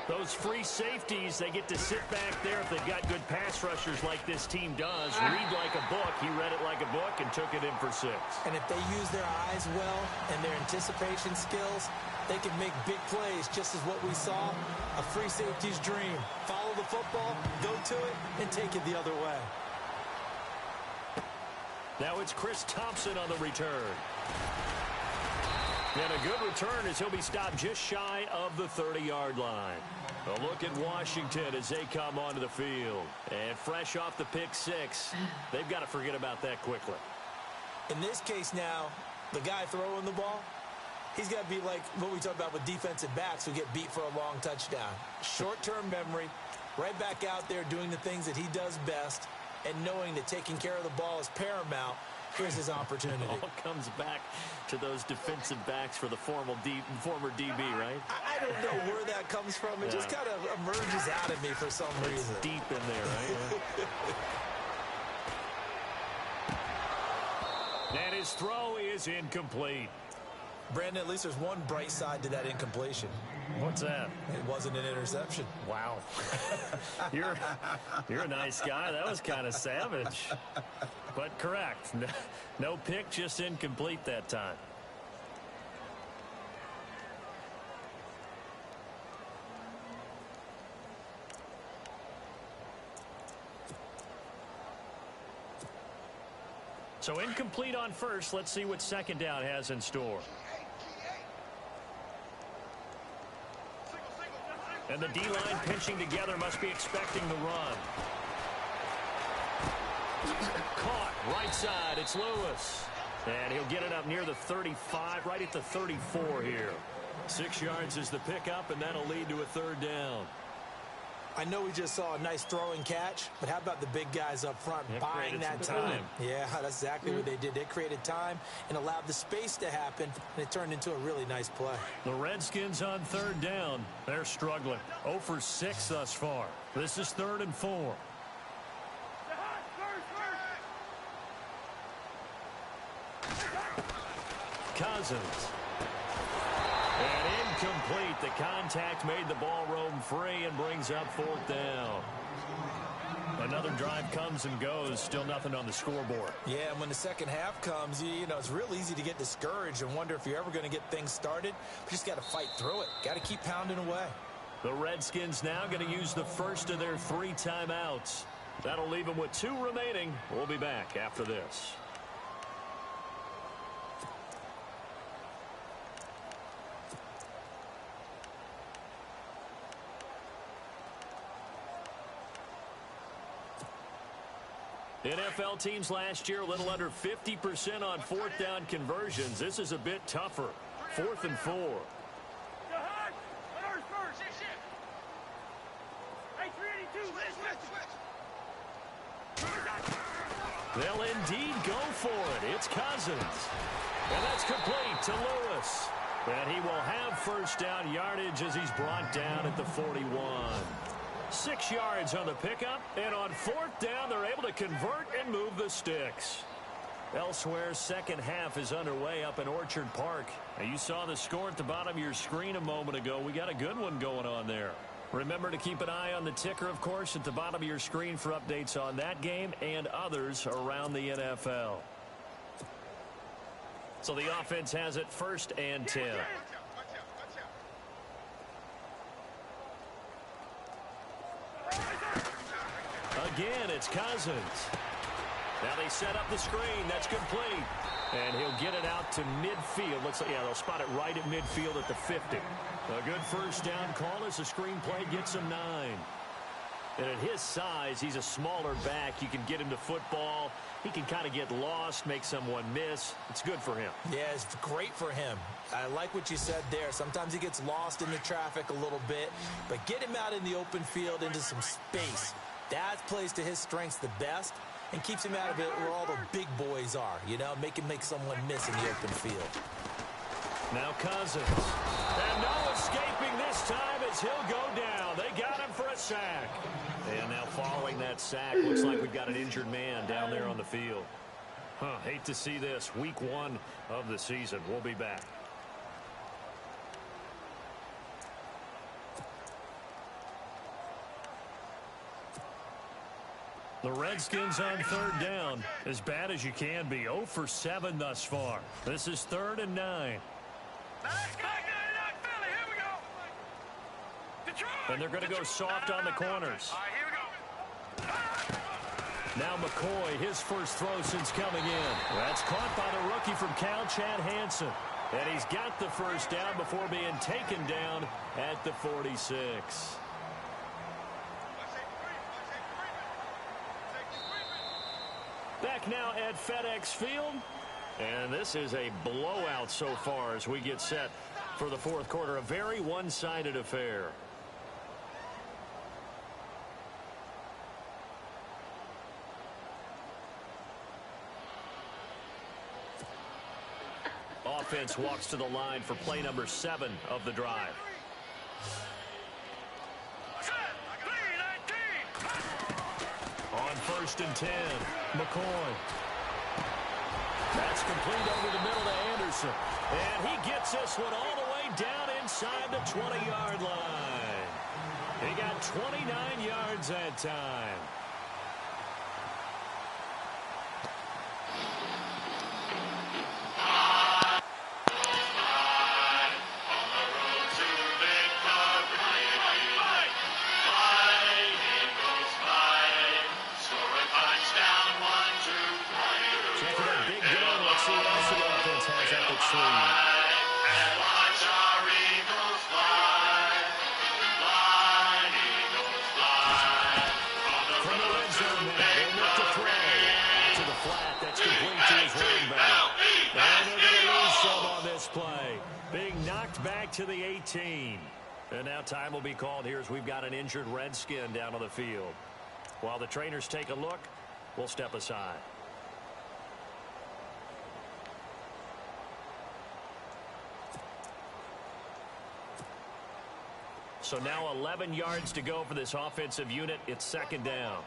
Those free safeties, they get to sit back there if they've got good pass rushers like this team does. Read like a book. He read it like a book and took it in for 6. And if they use their eyes well and their anticipation skills, they can make big plays, just as what we saw. A free safety's dream. Follow the football, go to it, and take it the other way. Now it's Chris Thompson on the return. And a good return as he'll be stopped just shy of the 30-yard line. A look at Washington as they come onto the field. And fresh off the pick 6, they've got to forget about that quickly. In this case now, the guy throwing the ball, he's got to be like what we talk about with defensive backs who get beat for a long touchdown. Short-term memory, right back out there doing the things that he does best, and knowing that taking care of the ball is paramount. Here's his opportunity. It all comes back to those defensive backs for the former DB, right? I don't know where that comes from. It just kind of emerges out of me for some reason. It's deep in there, right? And his throw is incomplete. Brandon, at least there's one bright side to that incompletion. What's that? It wasn't an interception. Wow. You're a nice guy. That was kind of savage. But correct. No pick, just incomplete that time. So incomplete on first. Let's see what second down has in store. And the D-line pinching together, must be expecting the run. Caught, right side, it's Lewis. And he'll get it up near the 35, right at the 34 here. 6 yards is the pickup, and that'll lead to a 3rd down. I know we just saw a nice throwing catch, but how about the big guys up front buying that time? Yeah, that's exactly what they did. They created time and allowed the space to happen, and it turned into a really nice play. The Redskins on 3rd down. They're struggling. 0 for 6 thus far. This is 3rd and 4. Cousins. And incomplete. The contact made the ball roam free and brings up 4th down. Another drive comes and goes. Still nothing on the scoreboard. Yeah, and when the second half comes, you know, it's real easy to get discouraged and wonder if you're ever going to get things started. You just got to fight through it. Got to keep pounding away. The Redskins now going to use the first of their 3 timeouts. That'll leave them with 2 remaining. We'll be back after this. NFL teams last year a little under 50% on 4th down conversions. This is a bit tougher. 4th and 4. They'll indeed go for it. It's Cousins. And that's complete to Lewis. And he will have first down yardage as he's brought down at the 41. 6 yards on the pickup, and on 4th down, they're able to convert and move the sticks. Elsewhere, second half is underway up in Orchard Park. Now, you saw the score at the bottom of your screen a moment ago. We got a good one going on there. Remember to keep an eye on the ticker, of course, at the bottom of your screen for updates on that game and others around the NFL. So the offense has it 1st and 10. Again, it's Cousins. Now they set up the screen. That's complete. And he'll get it out to midfield. Looks like, yeah, they'll spot it right at midfield at the 50. A good first down call as the screen play gets him 9. And at his size, he's a smaller back. You can get him to football. He can kind of get lost, make someone miss. It's good for him. Yeah, it's great for him. I like what you said there. Sometimes he gets lost in the traffic a little bit, but get him out in the open field into some space. That plays to his strengths the best and keeps him out of it where all the big boys are, you know, make someone miss in the open field. Now Cousins. And no escaping this time as he'll go down. They got him for a sack. And now following that sack, looks like we've got an injured man down there on the field. Hate to see this. Week 1 of the season. We'll be back. The Redskins on 3rd down. As bad as you can be. 0 for 7 thus far. This is 3rd and 9. And they're going to go soft on the corners. Now McCoy, his first throw since coming in. That's caught by the rookie from Cal, Chad Hansen. And he's got the first down before being taken down at the 46. Back now at FedEx Field. And this is a blowout so far as we get set for the 4th quarter. A very one-sided affair. Offense walks to the line for play number 7 of the drive. On 1st and 10, McCoy. That's complete over the middle to Anderson. And he gets this one all the way down inside the 20-yard line. He got 29 yards that time. Back to the 18. And now time will be called here as we've got an injured Redskin down on the field. While the trainers take a look, we'll step aside. So now 11 yards to go for this offensive unit. It's 2nd down.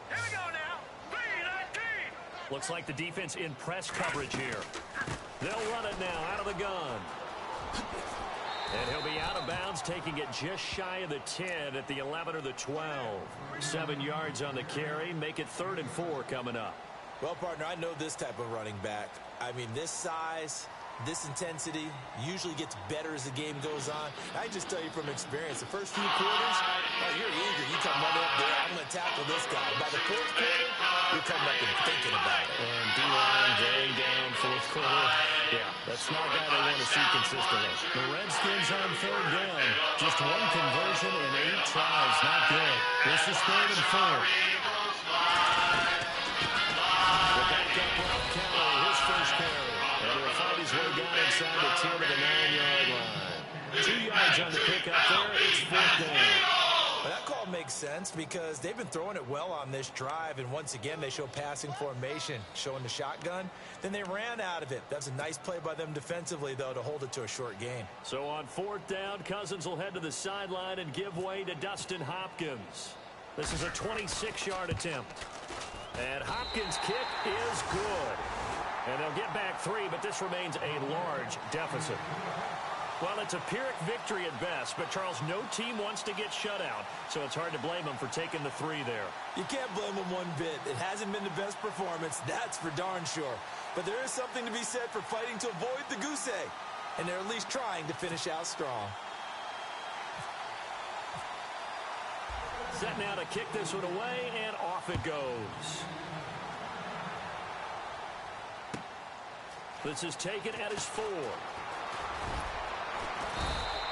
Here we go now. 3-19. Looks like the defense in press coverage here. They'll run it now out of the gun. And he'll be out of bounds, taking it just shy of the 10 at the 11 or the 12. 7 yards on the carry. Make it 3rd and 4 coming up. Well, partner, I know this type of running back. I mean, this size, this intensity usually gets better as the game goes on. I just tell you from experience, the first few quarters, oh, you're eager. You come running up there, I'm going to tackle this guy. By the 4th quarter, you're coming up and thinking about it. And D-line very down 4th quarter. Yeah, that's not a guy they want to see consistently. The Redskins on 3rd down. Just 1 conversion in 8 tries. Not good. This is 3rd and 4. The backup Rob Kelly, his first carry. And he'll find his way down inside the 10 to the 9-yard line. 2 yards on the pickup there. It's 4th down. Well, that call makes sense because they've been throwing it well on this drive, and once again they show passing formation, showing the shotgun. Then they ran out of it. That's a nice play by them defensively, though, to hold it to a short gain. So on 4th down, Cousins will head to the sideline and give way to Dustin Hopkins. This is a 26-yard attempt. And Hopkins' kick is good. And they'll get back 3, but this remains a large deficit. Well, it's a Pyrrhic victory at best, but Charles, no team wants to get shut out, so it's hard to blame them for taking the 3 there. You can't blame them one bit. It hasn't been the best performance, that's for darn sure. But there is something to be said for fighting to avoid the goose egg, and they're at least trying to finish out strong. Set now to kick this one away, and off it goes. This is taken at his 4.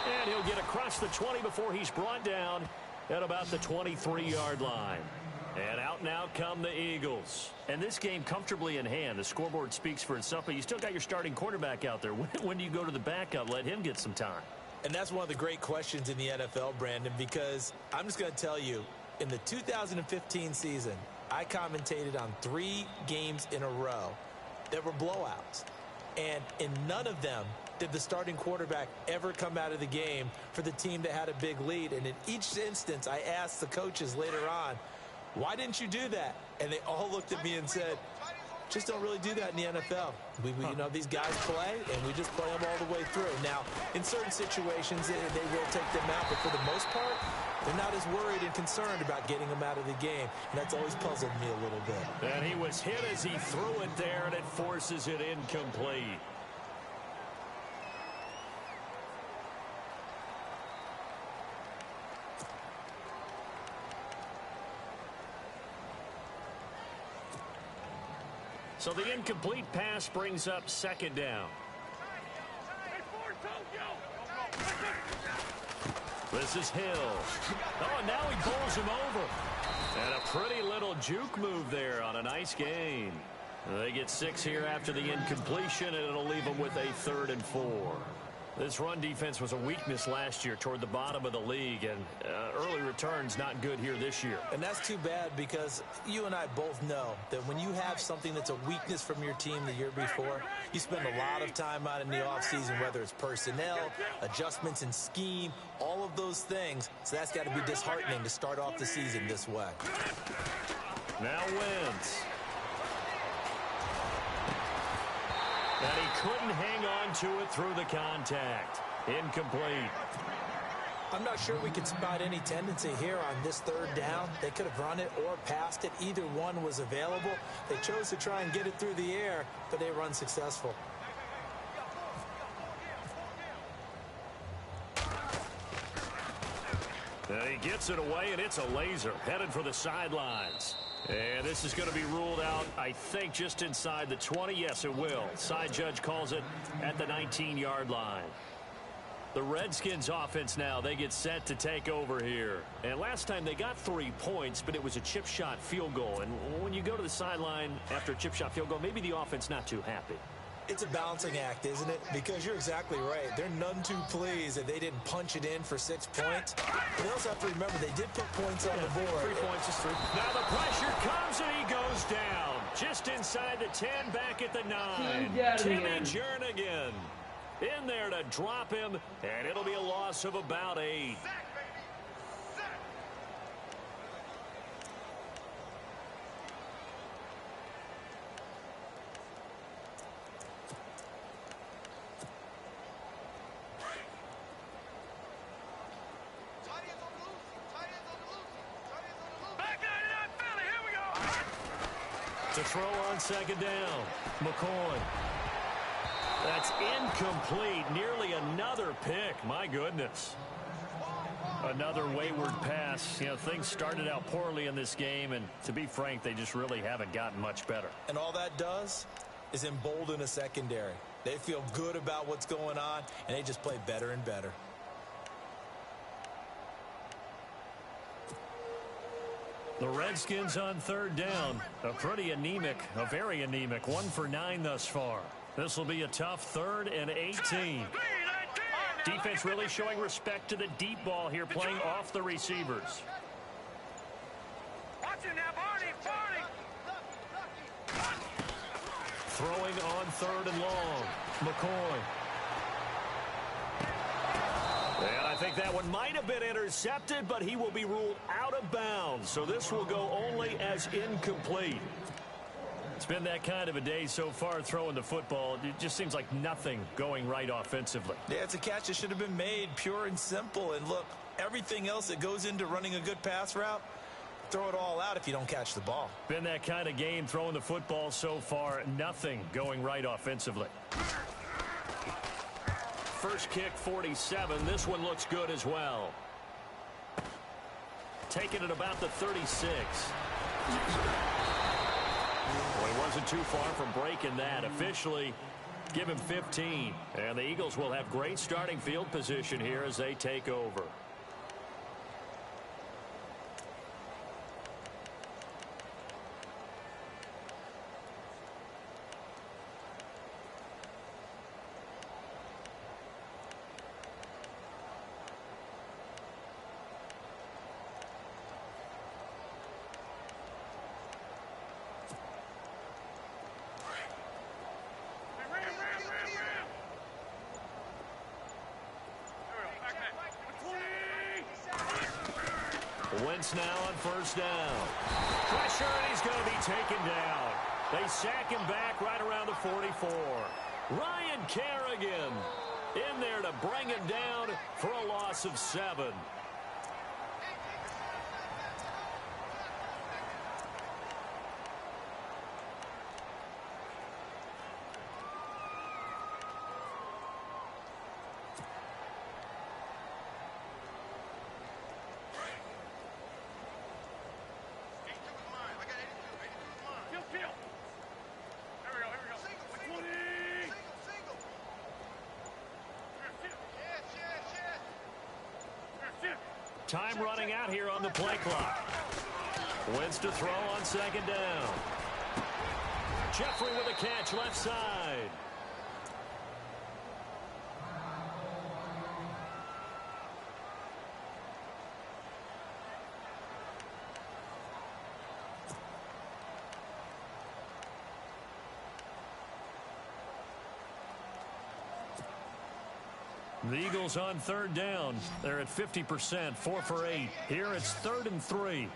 And he'll get across the 20 before he's brought down at about the 23-yard line. And out now come the Eagles. And this game comfortably in hand. The scoreboard speaks for itself, but you still got your starting quarterback out there. When do you go to the backup? Let him get some time. And that's one of the great questions in the NFL, Brandon, because I'm just going to tell you, in the 2015 season, I commentated on 3 games in a row that were blowouts. And in none of them did the starting quarterback ever come out of the game for the team that had a big lead. And in each instance, I asked the coaches later on, why didn't you do that? And they all looked at me and said, just don't really do that in the NFL. You know, these guys play, and we just play them all the way through. Now, in certain situations, they will take them out, but for the most part, they're not as worried and concerned about getting them out of the game. And that's always puzzled me a little bit. And he was hit as he threw it there, and it forces it incomplete. So the incomplete pass brings up 2nd down. This is Hill. Oh, and now he bowls him over. And a pretty little juke move there on a nice gain. They get 6 here after the incompletion, and it'll leave them with a 3rd and 4. This run defense was a weakness last year toward the bottom of the league, and early returns not good here this year. And that's too bad because you and I both know that when you have something that's a weakness from your team the year before, you spend a lot of time out in the offseason, whether it's personnel, adjustments in scheme, all of those things. So that's got to be disheartening to start off the season this way. Now Wentz. And he couldn't hang on to it through the contact. Incomplete. I'm not sure we can spot any tendency here on this 3rd down. They could have run it or passed it. Either one was available. They chose to try and get it through the air, but they were unsuccessful. And he gets it away, and it's a laser headed for the sidelines. And this is going to be ruled out, I think, just inside the 20. Yes, it will. Side judge calls it at the 19-yard line. The Redskins offense now, they get set to take over here. And last time they got 3 points, but it was a chip shot field goal. And when you go to the sideline after a chip shot field goal, maybe the offense not too happy. It's a balancing act, isn't it? Because you're exactly right. They're none too pleased that they didn't punch it in for 6 points. But they also have to remember they did put points on the board. 3 points is 3. Now the pressure comes and he goes down. Just inside the 10, back at the 9. Timmy Jernigan in there to drop him, and it'll be a loss of about 8. To throw on second down. McCoy. That's incomplete. Nearly another pick. My goodness. Another wayward pass. You know, things started out poorly in this game, and to be frank, they just really haven't gotten much better. And all that does is embolden a secondary. They feel good about what's going on, and they just play better and better. The Redskins on third down. A very anemic 1 for 9 thus far. This will be a tough 3rd and 18. Defense really showing respect to the deep ball here, playing off the receivers. Throwing on 3rd and long. McCoy. And I think that one might have been intercepted, but he will be ruled out of bounds. So this will go only as incomplete. It's been that kind of a day so far throwing the football. It just seems like nothing going right offensively. Yeah, it's a catch that should have been made, pure and simple. And look, everything else that goes into running a good pass route, throw it all out if you don't catch the ball. Been that kind of game throwing the football so far. Nothing going right offensively. First kick, 47. This one looks good as well. Taking it about the 36. Well, he wasn't too far from breaking that. Officially, give him 15. And the Eagles will have great starting field position here as they take over. Wentz now on first down. Pressure, and he's going to be taken down. They sack him back right around the 44. Ryan Kerrigan in there to bring him down for a loss of 7. Time running out here on the play clock. Wentz to throw on second down. Jeffrey with a catch left side. The Eagles on third down. They're at 50%, 4 for 8. Here it's 3rd and 3.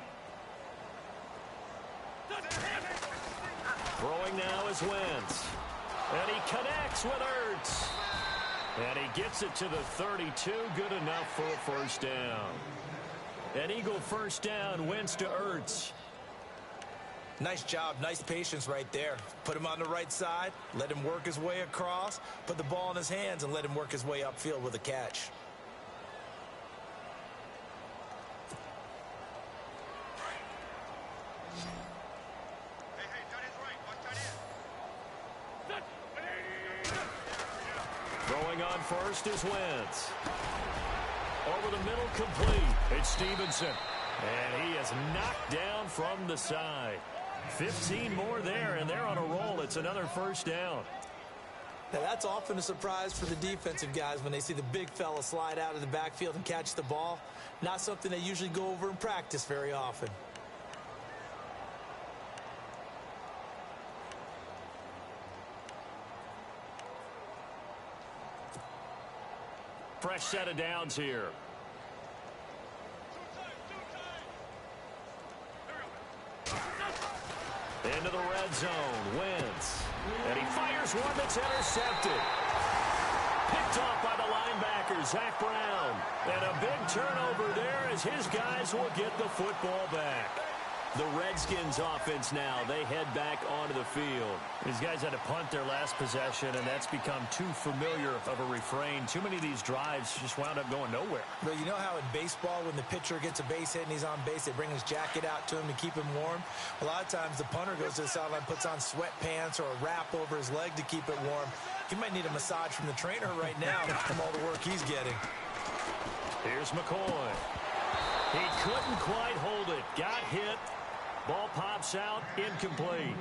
Throwing now is Wentz. And he connects with Ertz. And he gets it to the 32. Good enough for a first down. An Eagle first down. Wentz to Ertz. Nice job, nice patience right there. Put him on the right side, let him work his way across, put the ball in his hands, and let him work his way upfield with a catch. Throwing on first is Wentz. Over the middle, complete. It's Stevenson. And he is knocked down from the side. 15 more there, and they're on a roll. It's another first down. Now, that's often a surprise for the defensive guys when they see the big fella slide out of the backfield and catch the ball. Not something they usually go over in practice very often. Fresh set of downs here. Into the red zone. Wentz. And he fires one that's intercepted. Picked off by the linebacker, Zach Brown. And a big turnover there as his guys will get the football back. The Redskins offense now. They head back onto the field. These guys had to punt their last possession, and that's become too familiar of a refrain. Too many of these drives just wound up going nowhere. But you know how in baseball, when the pitcher gets a base hit and he's on base, they bring his jacket out to him to keep him warm? A lot of times the punter goes to the sideline, puts on sweatpants or a wrap over his leg to keep it warm. He might need a massage from the trainer right now from all the work he's getting. Here's McCoy. He couldn't quite hold it. Got hit. Ball pops out, incomplete.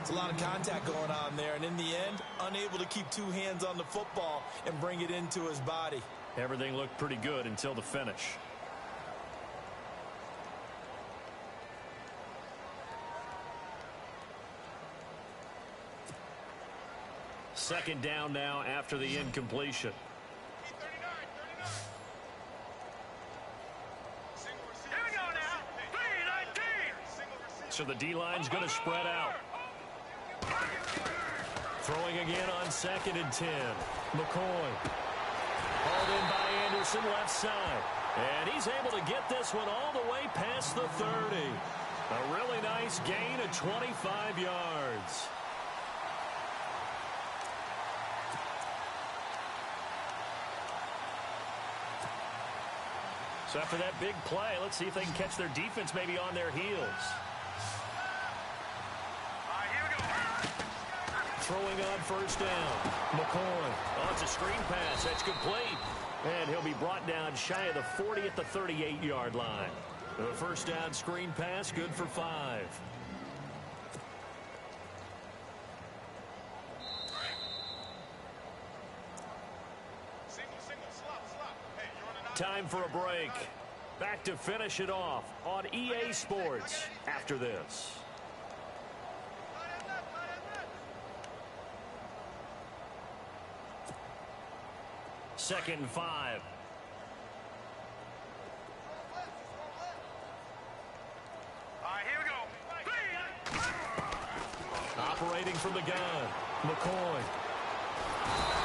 It's a lot of contact going on there, and in the end, unable to keep two hands on the football and bring it into his body. Everything looked pretty good until the finish. Second down now after the incompletion. So the D-line's going to spread out. Throwing again on 2nd and 10. McCoy. Hauled in by Anderson, left side. And he's able to get this one all the way past the 30. A really nice gain of 25 yards. So after that big play, let's see if they can catch their defense maybe on their heels. Throwing on first down. McCoy. Oh, it's a screen pass. That's complete. And he'll be brought down shy of the 40 at the 38-yard line. The first down screen pass, good for 5. Time for a break. Back to finish it off on EA Sports after this. Second and 5. Here we go. Operating from the gun. McCoy.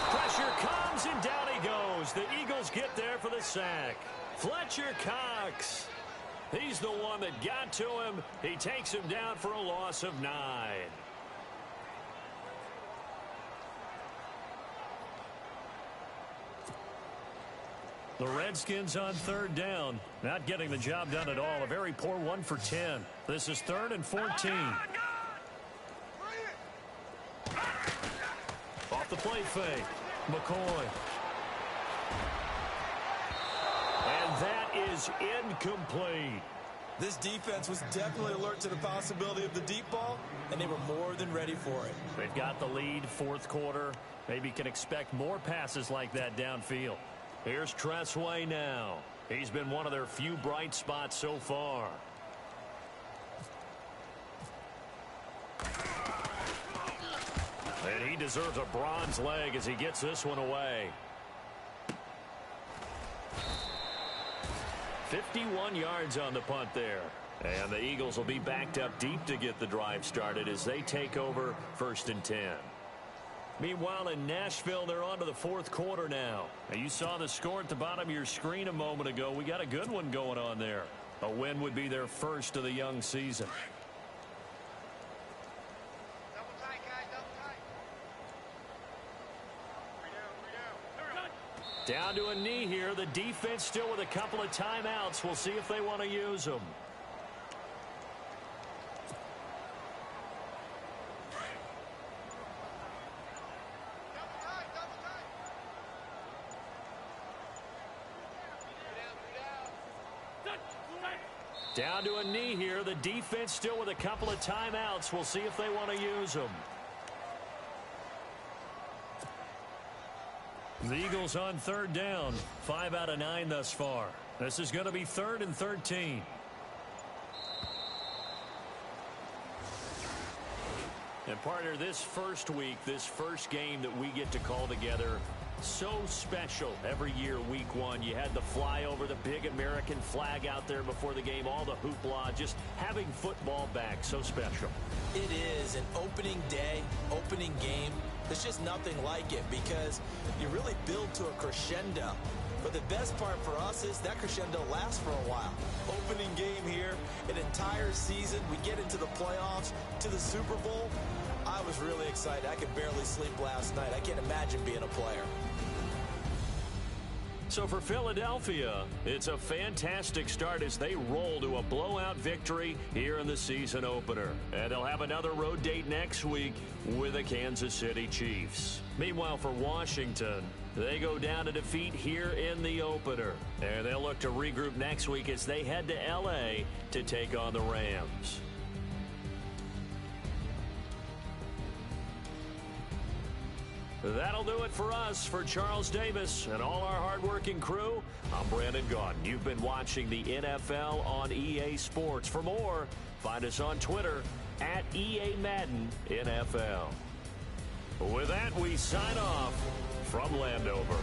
Pressure comes and down he goes. The Eagles get there for the sack. Fletcher Cox. He's the one that got to him. He takes him down for a loss of 9. The Redskins on third down. Not getting the job done at all. A very poor 1 for 10. This is 3rd and 14. Off the play fake. McCoy. And that is incomplete. This defense was definitely alert to the possibility of the deep ball, and they were more than ready for it. They've got the lead, 4th quarter. Maybe can expect more passes like that downfield. Here's Tressway now. He's been one of their few bright spots so far. And he deserves a bronze leg as he gets this one away. 51 yards on the punt there. And the Eagles will be backed up deep to get the drive started as they take over 1st and 10. Meanwhile, in Nashville, they're on to the 4th quarter now. You saw the score at the bottom of your screen a moment ago. We got a good one going on there. A win would be their first of the young season. Double tight, guys, double tight. Down to a knee here. The defense still with a couple of timeouts. We'll see if they want to use them. Down to a knee here. The defense still with a couple of timeouts. We'll see if they want to use them. The Eagles on third down. 5 out of 9 thus far. This is going to be 3rd and 13. And partner, this first week, this first game that we get to call together, so special every year, week 1. You had the flyover, the big American flag out there before the game, all the hoopla, just having football back, so special. It is an opening day, opening game. There's just nothing like it because you really build to a crescendo. But the best part for us is that crescendo lasts for a while. Opening game here, an entire season, we get into the playoffs, to the Super Bowl. I was really excited. I could barely sleep last night. I can't imagine being a player. So for Philadelphia, it's a fantastic start as they roll to a blowout victory here in the season opener. And they'll have another road date next week with the Kansas City Chiefs. Meanwhile, for Washington, they go down to defeat here in the opener. And they'll look to regroup next week as they head to L.A. to take on the Rams. That'll do it for us. For Charles Davis and all our hardworking crew, I'm Brandon Gaudin. You've been watching the NFL on EA Sports. For more, find us on Twitter at EA Madden NFL. With that, we sign off from Landover.